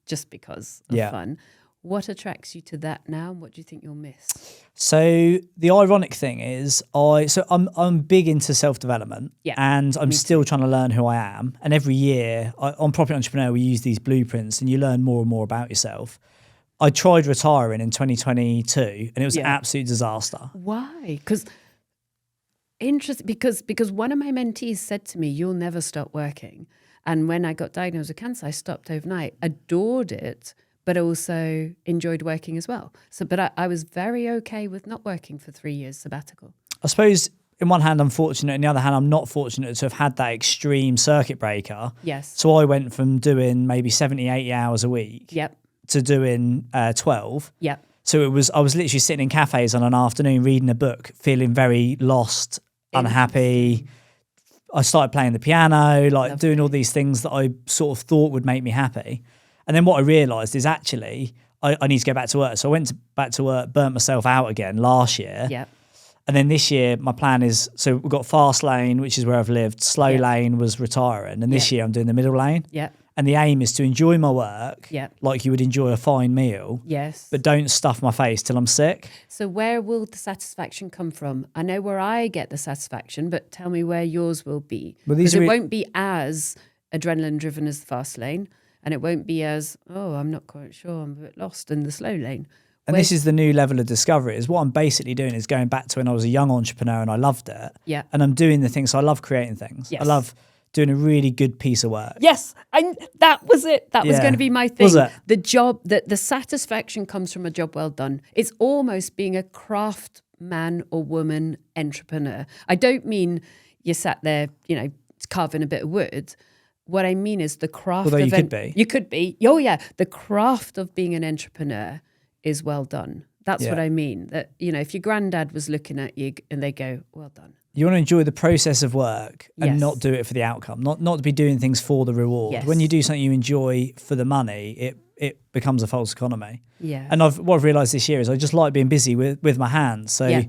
just because of fun. What attracts you to that now, and what do you think you'll miss? So the ironic thing is, I'm big into self-development, and I'm still trying to learn who I am. And every year on Property Entrepreneur, we use these blueprints, and you learn more and more about yourself. I tried retiring in 2022, and it was an absolute disaster. Why? Because one of my mentees said to me, "You'll never stop working." And when I got diagnosed with cancer, I stopped overnight. Adored it, but also enjoyed working as well. But I was very okay with not working for 3 years sabbatical. I suppose in one hand I'm fortunate, in the other hand I'm not fortunate to have had that extreme circuit breaker. Yes. So I went from doing maybe 70, 80 hours a week to doing 12. Yep. So I was literally sitting in cafes on an afternoon reading a book, feeling very lost, unhappy. I started playing the piano, doing all these things that I sort of thought would make me happy. And then what I realised is actually I need to go back to work. So I went back to work, burnt myself out again last year. Yeah. And then this year, my plan is, so we've got fast lane, which is where I've lived. Slow lane was retiring. And this year I'm doing the middle lane. Yeah. And the aim is to enjoy my work like you would enjoy a fine meal. Yes. But don't stuff my face till I'm sick. So where will the satisfaction come from? I know where I get the satisfaction, but tell me where yours will be. Well, because it won't be as adrenaline driven as the fast lane. And it won't be as, I'm not quite sure, I'm a bit lost in the slow lane. And this is the new level of discovery, is what I'm basically doing is going back to when I was a young entrepreneur and I loved it. Yeah. And I'm doing the things, so I love creating things. Yes. I love doing a really good piece of work. Yes, and that was it. That was going to be my thing. Was it? The job, the satisfaction comes from a job well done. It's almost being a craft man or woman entrepreneur. I don't mean you sat there, carving a bit of wood. What I mean is the craft Although of... you could be. You could be. Oh, yeah. The craft of being an entrepreneur is well done. That's what I mean. That, if your granddad was looking at you and they go, well done. You want to enjoy the process of work and Yes. not do it for the outcome, not to be doing things for the reward. Yes. When you do something you enjoy for the money, it becomes a false economy. Yeah. And what I've realised this year is I just like being busy with my hands. So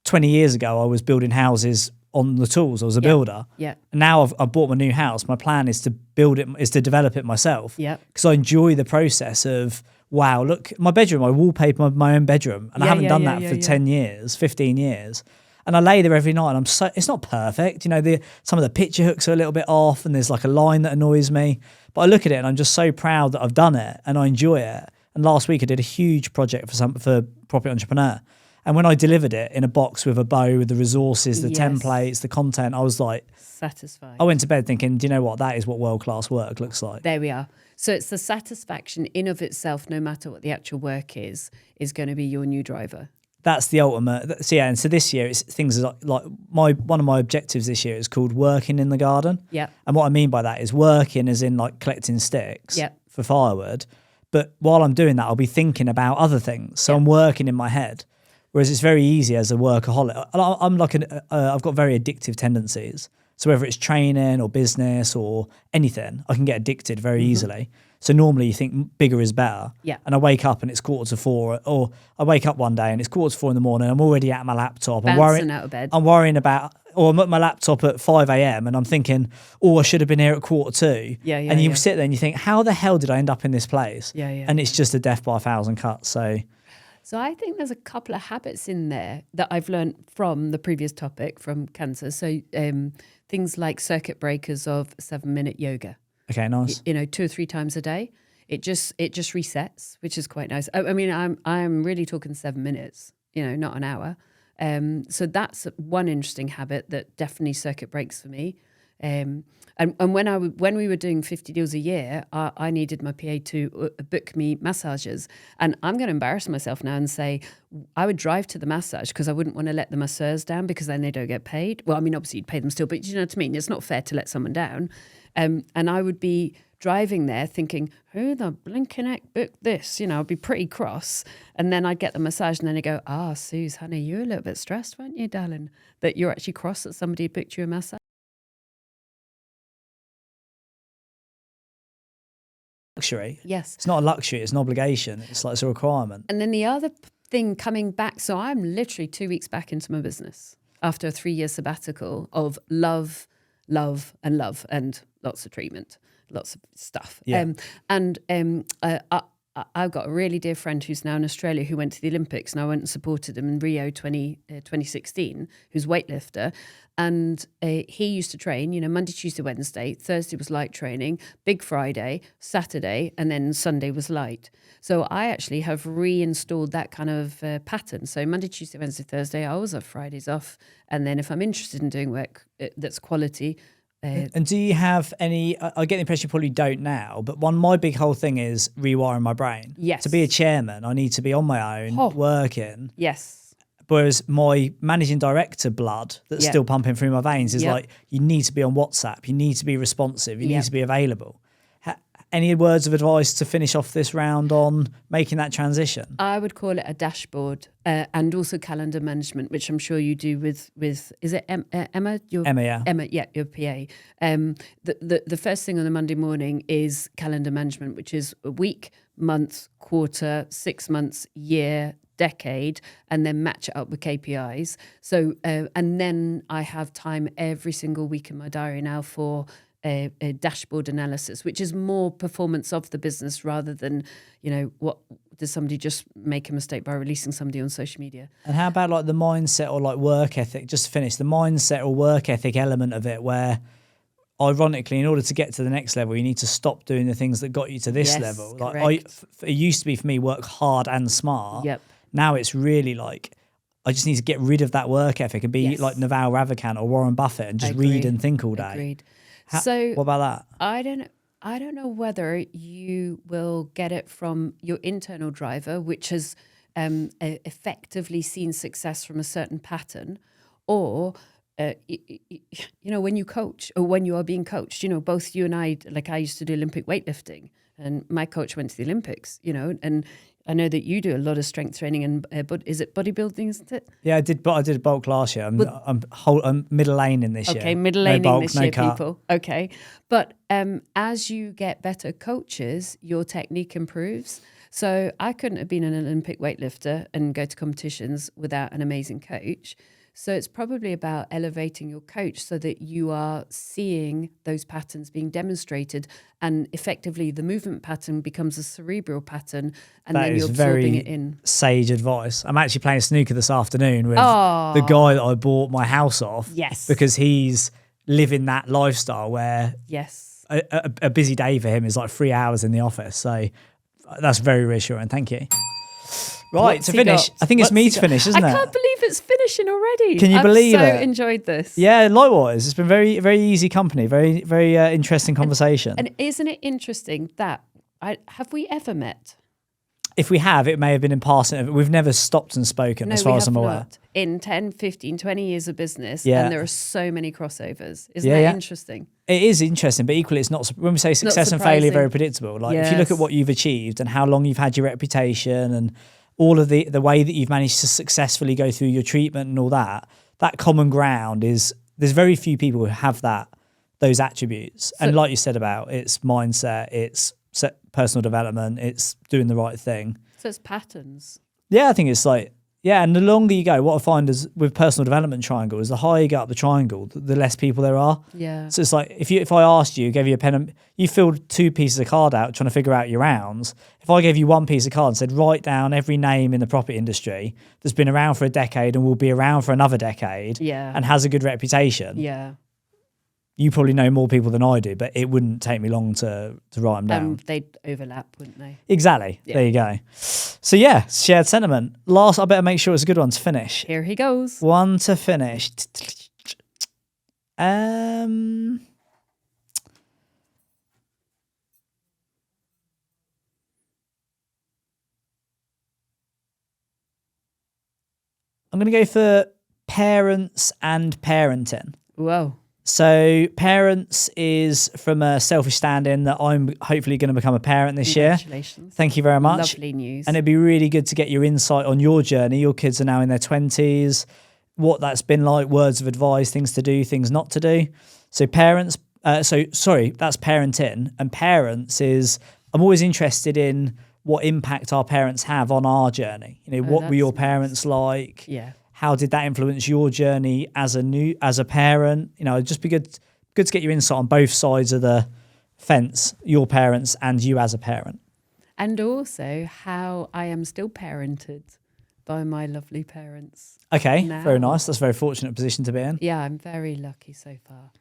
20 years ago, I was building houses on the tools. I was a builder. Yeah. And now I've bought my new house. My plan is to to develop it myself. Yeah. Because I enjoy the process of, wow, look, my bedroom, I wallpaper my own bedroom. And I haven't done that for 10 years, 15 years. And I lay there every night and it's not perfect. Some of the picture hooks are a little bit off and there's like a line that annoys me. But I look at it and I'm just so proud that I've done it and I enjoy it. And last week I did a huge project for Property Entrepreneur. And when I delivered it in a box with a bow, with the resources, the templates, the content, I was like... Satisfied. I went to bed thinking, do you know what? That is what world-class work looks like. There we are. So it's the satisfaction in of itself, no matter what the actual work is going to be your new driver. That's the ultimate. So and so this year, it's things like one of my objectives this year is called working in the garden. Yeah. And what I mean by that is working as in like collecting sticks for firewood. But while I'm doing that, I'll be thinking about other things. So I'm working in my head. Whereas it's very easy as a workaholic. I'm like I've got very addictive tendencies. So whether it's training or business or anything, I can get addicted very easily. So normally you think bigger is better. Yeah. And I wake up and it's 3:45, or I wake up one day and it's 4:45 in the morning. I'm already at my laptop. Bouncing out of bed. I'm worrying about, or I'm at my laptop at 5 a.m. and I'm thinking, I should have been here at 1:45. Yeah. And you sit there and you think, how the hell did I end up in this place? Yeah. And it's just a death by 1,000 cuts. So So I think there's a couple of habits in there that I've learned from the previous topic, from cancer. So things like circuit breakers of 7-minute yoga. Okay, nice. 2 or 3 times a day. It just resets, which is quite nice. I mean, I'm really talking 7 minutes, not an hour. So that's one interesting habit that definitely circuit breaks for me. And when we were doing 50 deals a year, I needed my PA to book me massages. And I'm going to embarrass myself now and say I would drive to the massage because I wouldn't want to let the masseurs down because then they don't get paid. Well, I mean, obviously you'd pay them still, but you know what I mean? It's not fair to let someone down. And I would be driving there thinking, who the blinking heck booked this? I'd be pretty cross. And then I'd get the massage and then I'd go, Suze, honey, you were a little bit stressed, weren't you, darling? That you're actually cross that somebody booked you a massage. Luxury. Yes. It's not a luxury, it's an obligation. It's like it's a requirement. And then the other thing coming back, so I'm literally 2 weeks back into my business after a 3-year sabbatical of love, and lots of treatment, lots of stuff. Yeah. I've got a really dear friend who's now in Australia who went to the Olympics, and I went and supported him in Rio 2016, who's a weightlifter. And he used to train, Monday, Tuesday, Wednesday. Thursday was light training, big Friday, Saturday, and then Sunday was light. So I actually have reinstalled that kind of pattern. So Monday, Tuesday, Wednesday, Thursday, I always have Fridays off. And then if I'm interested in doing work that's quality. And do you have any, I get the impression you probably don't now, but my big whole thing is rewiring my brain. Yes. To be a chairman, I need to be on my own, working. Yes. Whereas my managing director blood that's still pumping through my veins is like, you need to be on WhatsApp, you need to be responsive, you need to be available. Any words of advice to finish off this round on making that transition? I would call it a dashboard and also calendar management, which I'm sure you do with is it Emma? Emma, yeah. Emma, yeah, your PA. The first thing on the Monday morning is calendar management, which is a week, month, quarter, 6 months, year, decade, and then match it up with KPIs. So, and then I have time every single week in my diary now for a dashboard analysis, which is more performance of the business rather than, what does somebody just make a mistake by releasing somebody on social media. And how about like the mindset or like work ethic, just to finish, the mindset or work ethic element of it where, ironically, in order to get to the next level, you need to stop doing the things that got you to this level. Like it used to be for me, work hard and smart. Yep. Now it's really like, I just need to get rid of that work ethic and be like Naval Ravikant or Warren Buffett and just read and think all day. Agreed. So what about that? I don't know whether you will get it from your internal driver, which has effectively seen success from a certain pattern, or when you coach or when you are being coached. Both you and I, like I used to do Olympic weightlifting, and my coach went to the Olympics. And I know that you do a lot of strength training and but is it bodybuilding, isn't it? Yeah, I did bulk last year. I'm middle lane in this year. Okay, middle laning no bulk, this no year, cut. people. Okay, but as you get better coaches, your technique improves. So I couldn't have been an Olympic weightlifter and go to competitions without an amazing coach. So it's probably about elevating your coach so that you are seeing those patterns being demonstrated, and effectively the movement pattern becomes a cerebral pattern, and then you're absorbing it in. Sage advice. I'm actually playing snooker this afternoon with the guy that I bought my house off. Yes. Because he's living that lifestyle where yes, a busy day for him is like 3 hours in the office. So that's very reassuring. Thank you. Right, to finish, I think it's me to finish, isn't it? I can't believe it's finishing already. Can you believe it? I've so enjoyed this. Yeah, likewise. It's been very, very easy company, very, very interesting conversation. And isn't it interesting that, have we ever met? If we have, it may have been in passing. We've never stopped and spoken, as far as I'm aware. Not. In 10, 15, 20 years of business, yeah. And there are so many crossovers. Isn't that interesting? It is interesting, but equally it's not, when we say success and failure, very predictable. Like if you look at what you've achieved and how long you've had your reputation and all of the way that you've managed to successfully go through your treatment and all that common ground is, there's very few people who have those attributes. So, and like you said about, it's mindset, it's personal development, it's doing the right thing. So it's patterns. Yeah, I think it's like, Yeah, and the longer you go, what I find is with personal development triangle is the higher you go up the triangle, the less people there are. Yeah. So it's like if I asked you, gave you a pen, and you filled 2 pieces of card out trying to figure out your rounds. If I gave you 1 piece of card and said write down every name in the property industry that's been around for a decade and will be around for another decade, Yeah. and has a good reputation, Yeah. you probably know more people than I do, but it wouldn't take me long to write them down. They'd overlap, wouldn't they? Exactly. Yeah. There you go. So yeah, shared sentiment. Last, I better make sure it's a good one to finish. Here he goes. One to finish. I'm going to go for parents and parenting. Whoa. So parents is from a selfish standing that I'm hopefully going to become a parent this year. Congratulations. Thank you very much. Lovely news. And it'd be really good to get your insight on your journey. Your kids are now in their 20s, what that's been like, words of advice, things to do, things not to do. So parents, that's parenting. And parents is, I'm always interested in what impact our parents have on our journey. You know, what were your parents like? Yeah. How did that influence your journey as a parent? You know, it'd just be good to get your insight on both sides of the fence, your parents and you as a parent. And also how I am still parented by my lovely parents. Okay, now. Very nice. That's a very fortunate position to be in. Yeah, I'm very lucky so far.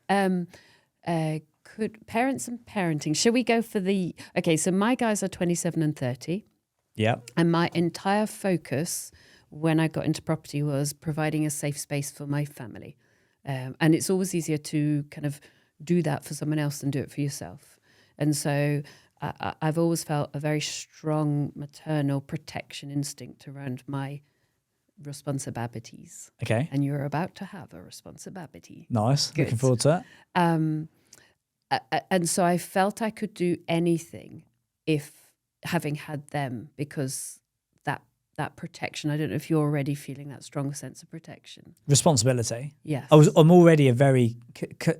Could parents and parenting, shall we go for okay, so my guys are 27 and 30. Yeah. And my entire focus when I got into property was providing a safe space for my family. And it's always easier to kind of do that for someone else than do it for yourself. And so I've always felt a very strong maternal protection instinct around my responsibilities. Okay. And you're about to have a responsibility. Nice. Good. Looking forward to it. And so I felt I could do anything if having had them, because that protection, I don't know if you're already feeling that strong sense of protection. Responsibility. Yes. I'm already a very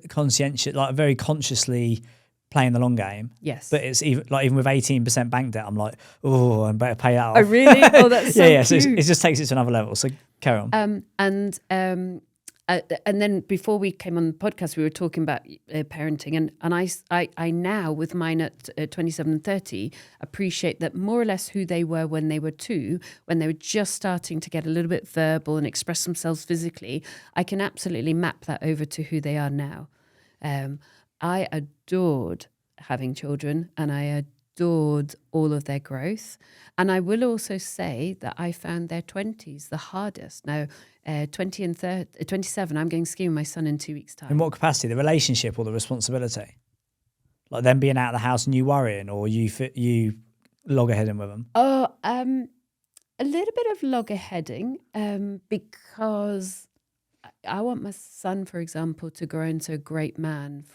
conscientious, like very consciously playing the long game. Yes. But it's even with 18% bank debt, I'm like, oh, I better pay that off. Oh, really? Oh, that's so yeah. cute. So it just takes it to another level. So carry on. And then before we came on the podcast, we were talking about parenting, and I now, with mine at 27 and 30, appreciate that more or less who they were when they were 2, when they were just starting to get a little bit verbal and express themselves physically. I can absolutely map that over to who they are now. I adored having children, and I adored all of their growth. And I will also say that I found their 20s the hardest. Now, 20 and 27, I'm going skiing with my son in 2 weeks' time. In what capacity? The relationship or the responsibility? Like them being out of the house and you worrying, or you loggerheading with them? Oh, a little bit of loggerheading, because I want my son, for example, to grow into a great man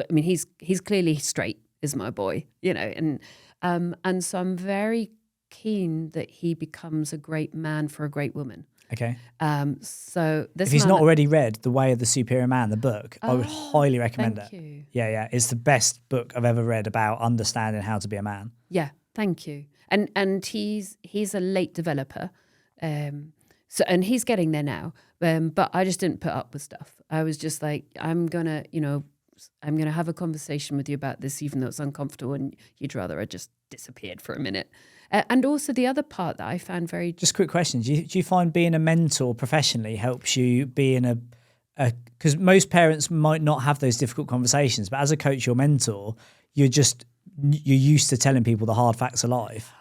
he's clearly straight, is my boy, you know, and so I'm very keen that he becomes a great man for a great woman. Okay. So this if he's not already read The Way of the Superior Man, the book, I would highly recommend it. Thank you. Yeah. It's the best book I've ever read about understanding how to be a man. Yeah, thank you. And he's a late developer. So he's getting there now. But I just didn't put up with stuff. I was just like, I'm gonna have a conversation with you about this, even though it's uncomfortable and you'd rather I just disappeared for a minute. And also the other part that I found very... Just a quick question. Do you find being a mentor professionally helps you be in a... Because most parents might not have those difficult conversations, but as a coach or mentor, you're used to telling people the hard facts of life.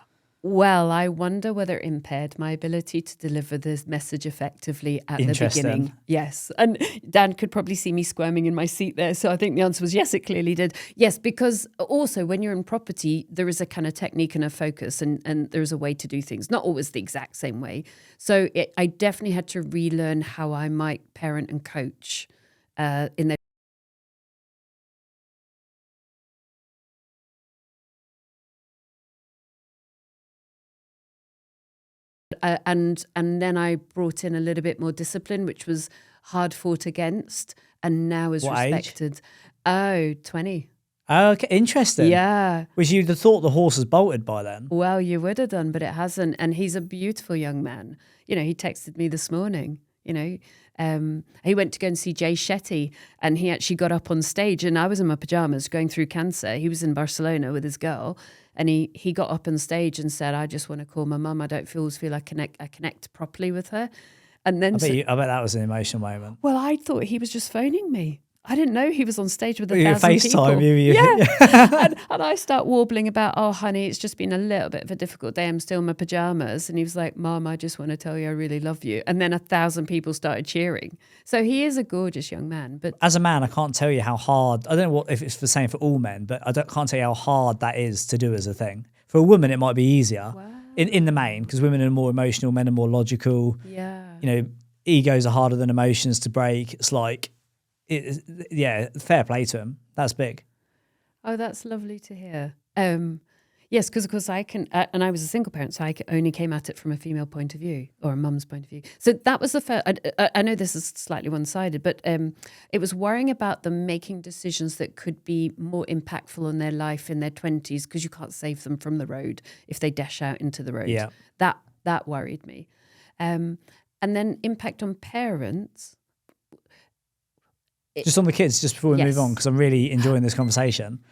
Well, I wonder whether it impaired my ability to deliver this message effectively at the beginning. Yes. And Dan could probably see me squirming in my seat there. So I think the answer was yes, it clearly did. Yes, because also when you're in property, there is a kind of technique and a focus and there's a way to do things, not always the exact same way. So I definitely had to relearn how I might parent and coach in their... And then I brought in a little bit more discipline, which was hard fought against and now is What respected. Age? Oh, 20. Oh, okay, interesting. Yeah. Which you'd have thought the horse has bolted by then. Well, you would have done, but it hasn't. And he's a beautiful young man. he texted me this morning, he went to go and see Jay Shetty, and he actually got up on stage, and I was in my pajamas going through cancer. He was in Barcelona with his girl, and he got up on stage and said, I just want to call my mum. I don't always feel I connect properly with her. And then I bet that was an emotional moment. Well, I thought he was just phoning me. I didn't know he was on stage with 1,000 FaceTime, people. Yeah. and I start warbling about, oh, honey, it's just been a little bit of a difficult day. I'm still in my pajamas. And he was like, Mom, I just want to tell you I really love you. And then 1,000 people started cheering. So he is a gorgeous young man. But as a man, I can't tell you how hard, I don't know if it's the same for all men, but can't tell you how hard that is to do as a thing. For a woman, it might be easier in the main, because women are more emotional, men are more logical. Yeah. Egos are harder than emotions to break. It's like, fair play to him. That's big. Oh, that's lovely to hear. Yes, because of course I can, and I was a single parent, so I only came at it from a female point of view or a mum's point of view. So that was the first. I know this is slightly one-sided, but it was worrying about them making decisions that could be more impactful on their life in their 20s, because you can't save them from the road if they dash out into the road. Yeah, that worried me. And then impact on parents. Just on the kids, just before we move on, because I'm really enjoying this conversation,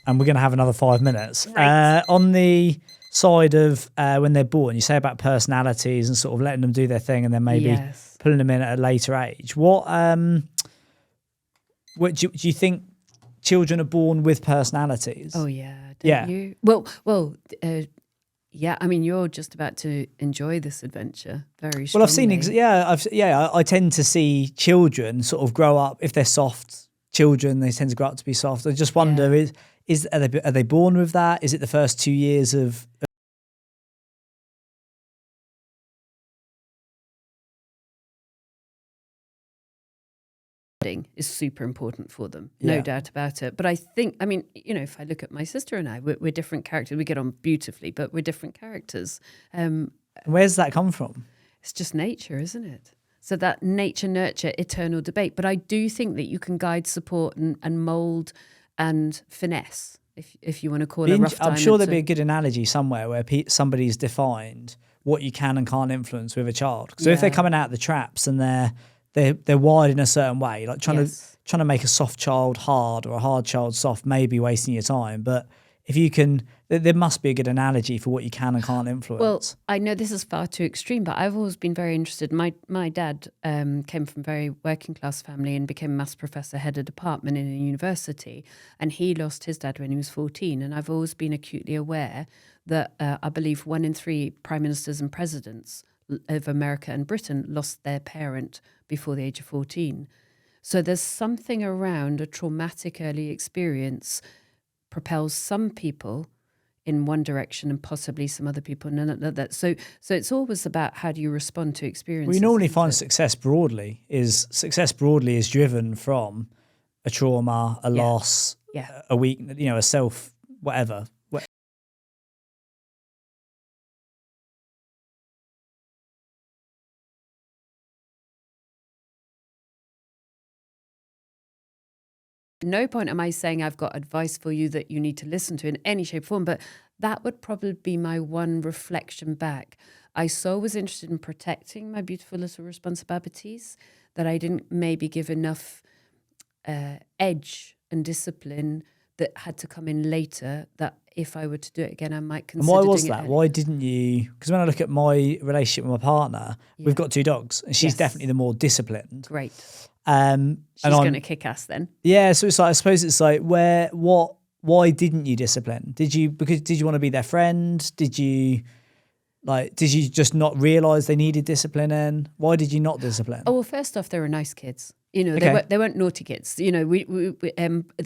and we're going to have another 5 minutes. Right. On the side of when they're born, you say about personalities and sort of letting them do their thing, and then maybe pulling them in at a later age. What do you think children are born with personalities? Oh yeah, don't you? Well. Yeah, I mean, you're just about to enjoy this adventure very strongly. Well, I've seen, I tend to see children sort of grow up, if they're soft children, they tend to grow up to be soft. I just wonder, are they born with that? Is it the first 2 years of is super important for them, no doubt about it. But I think, I mean, if I look at my sister and I, we're different characters. We get on beautifully, but we're different characters. Where's that come from? It's just nature, isn't it? So that nature-nurture eternal debate. But I do think that you can guide, support, and mould and finesse, if you want to call it a rough time. I'm sure there'd be a good analogy somewhere where somebody's defined what you can and can't influence with a child. So if they're coming out of the traps and they're wired in a certain way, like trying to make a soft child hard or a hard child soft, maybe wasting your time. But if you can, there must be a good analogy for what you can and can't influence. Well, I know this is far too extreme, but I've always been very interested. My dad came from a very working class family and became a maths professor, head of department in a university. And he lost his dad when he was 14. And I've always been acutely aware that I believe 1 in 3 prime ministers and presidents of America and Britain lost their parent before the age of 14. So there's something around a traumatic early experience propels some people in one direction and possibly some other people in another. So it's always about how do you respond to experiences. We normally find success broadly is driven from a trauma, a loss, a weakness, a self, whatever. No point am I saying I've got advice for you that you need to listen to in any shape or form, but that would probably be my one reflection back. I so was interested in protecting my beautiful little responsibilities that I didn't maybe give enough edge and discipline that had to come in later, that if I were to do it again, I might consider doing it. And why was that? Why didn't you? Because when I look at my relationship with my partner, we've got 2 dogs, and she's definitely the more disciplined. Great. She's going to kick ass then. Yeah, so it's like, I suppose it's like, why didn't you discipline? Did you want to be their friend? Did you just not realise they needed disciplining? Why did you not discipline? Oh, well, first off, they were nice kids. They weren't naughty kids. They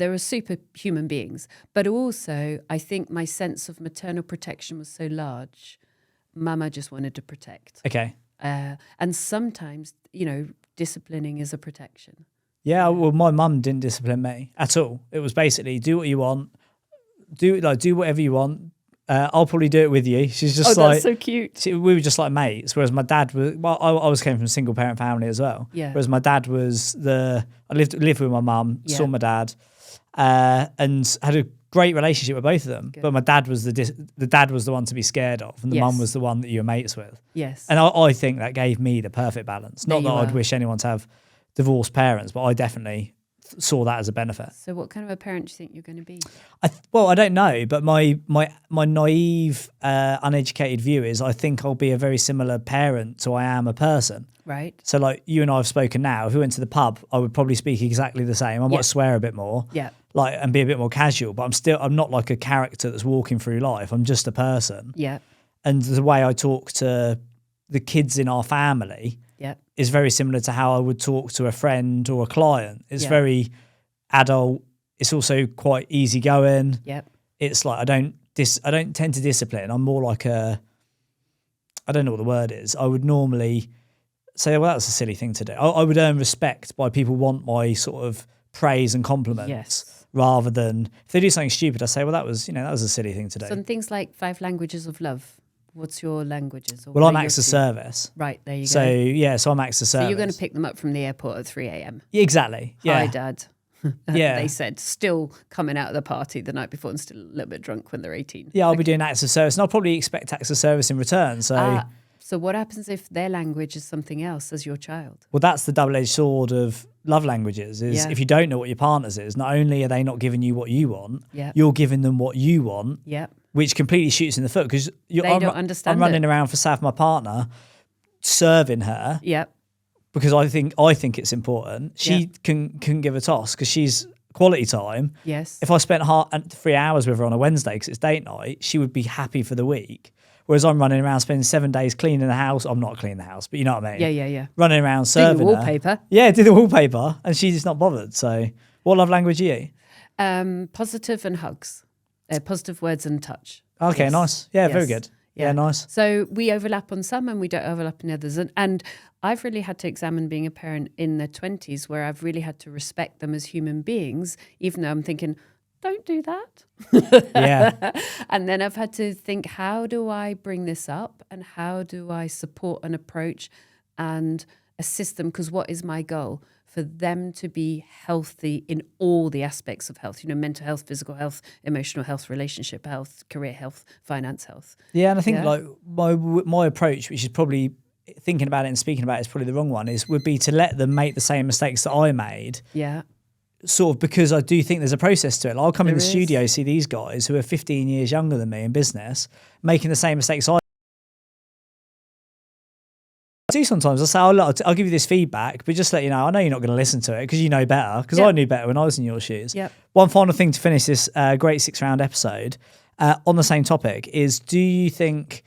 were superhuman beings. But also, I think my sense of maternal protection was so large, Mama just wanted to protect. Okay. And sometimes, disciplining is a protection. Yeah, well, my mum didn't discipline me at all. It was basically do what you want, do whatever you want. I'll probably do it with you. She's just that's so cute. We were just like mates. Whereas my dad was, I came from a single parent family as well. Yeah. Whereas my dad was I lived with my mum, saw my dad, and had a great relationship with both of them. But my dad was the dad was the one to be scared of, and the mum was the one that you were mates with. Yes. And I think that gave me the perfect balance. Not that I'd wish anyone to have divorced parents, but I definitely saw that as a benefit. So what kind of a parent do you think you're going to be? I don't know, but my naive, uneducated view is I think I'll be a very similar parent to I am a person. Right. So like you and I have spoken now, if we went to the pub, I would probably speak exactly the same. I might swear a bit more. Yeah. Like, and be a bit more casual, but I'm not like a character that's walking through life. I'm just a person. Yeah. And the way I talk to the kids in our family is very similar to how I would talk to a friend or a client. It's very adult. It's also quite easygoing. Yep. It's like I don't tend to discipline. I'm more like I don't know what the word is. I would normally say, well, that's a silly thing to do. I would earn respect by people want my sort of praise and compliments rather than if they do something stupid, I say, well, that was a silly thing to do. Some things like 5 languages of love. What's your languages? Well, I'm acts of service. Right, there you go. So I'm acts of service. So you're going to pick them up from the airport at 3 a.m. Exactly. Yeah. Hi, Dad. They said, still coming out of the party the night before and still a little bit drunk when they're 18. Yeah, I'll be doing acts of service, and I'll probably expect acts of service in return. So what happens if their language is something else as your child? Well, that's the double-edged sword of love languages is if you don't know what your partner's is, not only are they not giving you what you want, you're giving them what you want, which completely shoots in the foot because they don't understand I'm running around for Sav, my partner, serving her because I think it's important. She can give a toss because she's quality time. Yes. If I spent 3 hours with her on a Wednesday because it's date night, she would be happy for the week. Whereas I'm running around spending 7 days cleaning the house. I'm not cleaning the house, but you know what I mean? Yeah. Running around serving do the wallpaper. her. Yeah, do the wallpaper. And she's just not bothered. So what love language are you? Positive and hugs. Positive words and touch. Okay, nice. Yeah, very good. Yeah, nice. So we overlap on some and we don't overlap in others. And I've really had to examine being a parent in their 20s where I've really had to respect them as human beings, even though I'm thinking, don't do that. Yeah. And then I've had to think, how do I bring this up and how do I support an approach and assist them? Because what is my goal? For them to be healthy in all the aspects of health, mental health, physical health, emotional health, relationship health, career health, finance health. Yeah, and I think like my approach, which is probably thinking about it and speaking about it is probably the wrong one, would be to let them make the same mistakes that I made. Yeah. Sort of because I do think there's a process to it. Like I'll come in the studio, see these guys who are 15 years younger than me in business, making the same mistakes I do sometimes. I'll say, look, I'll give you this feedback, but just let you know, I know you're not going to listen to it because you know better, because I knew better when I was in your shoes. Yep. One final thing to finish this great 6-round episode on the same topic is, do you think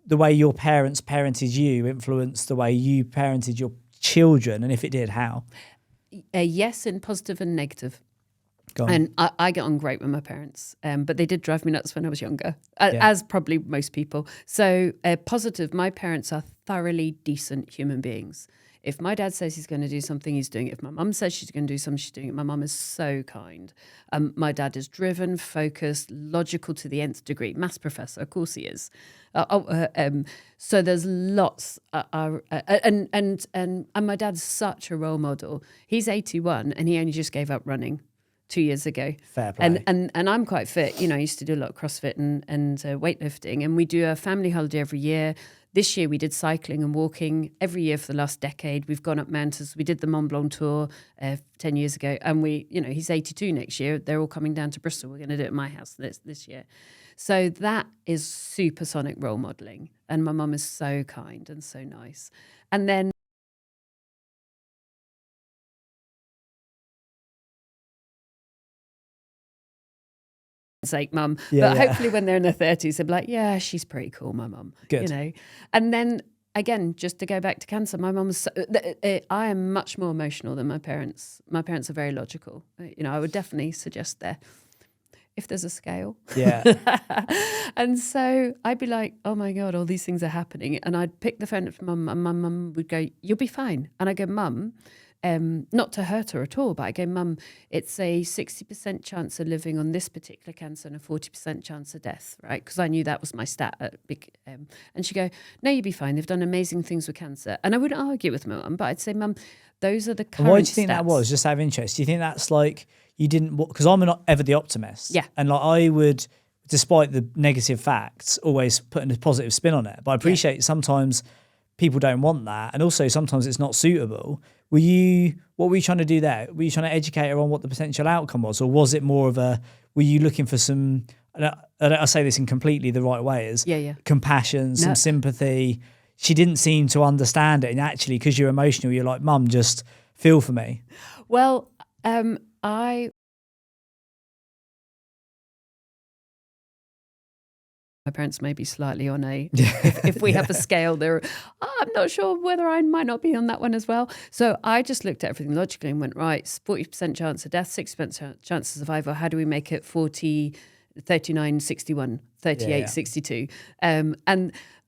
the way your parents parented you influenced the way you parented your children? And if it did, how? Yes, in positive and negative. And I get on great with my parents, but they did drive me nuts when I was younger, as probably most people. So positive, my parents are thoroughly decent human beings. If my dad says he's going to do something, he's doing it. If my mum says she's going to do something, she's doing it. My mum is so kind. My dad is driven, focused, logical to the nth degree. Maths professor, of course he is. So there's lots. And my dad's such a role model. He's 81 and he only just gave up running 2 years ago. Fair play. And I'm quite fit. I used to do a lot of CrossFit and weightlifting, and we do a family holiday every year. This year we did cycling and walking every year for the last decade. We've gone up mountains. We did the Mont Blanc tour 10 years ago, and he's 82 next year. They're all coming down to Bristol. We're going to do it at my house this year. So that is supersonic role modeling, and my mum is so kind and so nice. And then sake, mum. But hopefully when they're in their 30s, they'll be like, yeah, she's pretty cool, my mum. Good. And then again, just to go back to cancer, my mum was I am much more emotional than my parents. My parents are very logical. I would definitely suggest there, if there's a scale. Yeah. And so I'd be like, oh my God, all these things are happening. And I'd pick the phone up to mum, and my mum would go, you'll be fine. And I go, Mum, not to hurt her at all, but I go, Mum, it's a 60% chance of living on this particular cancer and a 40% chance of death, right? Because I knew that was my stat at big. And she'd go, no, you'll be fine. They've done amazing things with cancer. And I wouldn't argue with my mum, but I'd say, Mum, those are the current Why do you think stats. that was? Just out of interest. Do you think that's like you didn't, because I'm not ever the optimist. Yeah. And like I would, despite the negative facts, always putting a positive spin on it. But I appreciate sometimes people don't want that. And also sometimes it's not suitable. What were you trying to do there? Were you trying to educate her on what the potential outcome was? Or was it more of were you looking for some, I say this in completely the right way, is compassion, some sympathy. She didn't seem to understand it. And actually, because you're emotional, you're like, Mum, just feel for me. Well, my parents may be slightly on if we have a scale there, I'm not sure whether I might not be on that one as well. So I just looked at everything logically and went, right, 40% chance of death, 60% chance of survival. How do we make it 40, 39, 61, 38, 62? And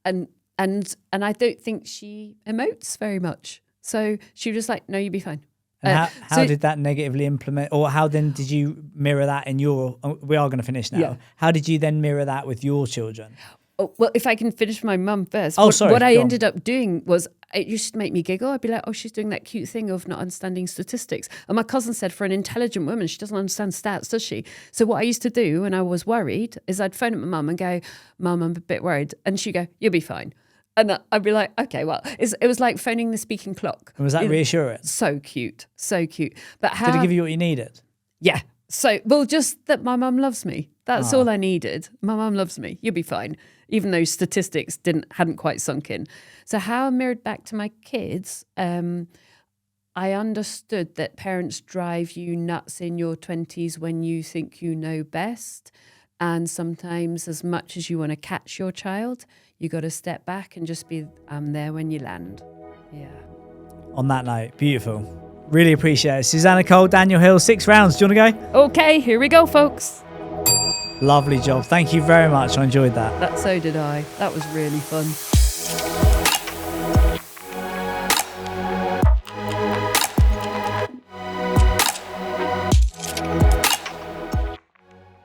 I don't think she emotes very much. So she was like, no, you'll be fine. And how did that negatively implement, or how then did you mirror that in your, we are going to finish now. Yeah. How did you then mirror that with your children? Oh, well, if I can finish my mum first. Sorry. What I ended up doing was, it used to make me giggle. I'd be like, oh, she's doing that cute thing of not understanding statistics. And my cousin said, for an intelligent woman, she doesn't understand stats, does she? So what I used to do when I was worried is I'd phone up my mum and go, Mum, I'm a bit worried. And she'd go, you'll be fine. And I'd be like, okay, well, it was like phoning the speaking clock. And was that reassuring? So cute, so cute. But did it give you what you needed? Yeah. So, well, just that my mum loves me. That's all I needed. My mum loves me. You'll be fine. Even though statistics hadn't quite sunk in. So how I mirrored back to my kids, I understood that parents drive you nuts in your 20s when you think you know best. And sometimes, as much as you want to catch your child, you got to step back and just be, I'm there when you land. Yeah. On that note, beautiful. Really appreciate it. Susannah Cole, Daniel Hill, 6 rounds. Do you want to go? Okay, here we go, folks. Lovely job. Thank you very much. I enjoyed that. So did I. That was really fun.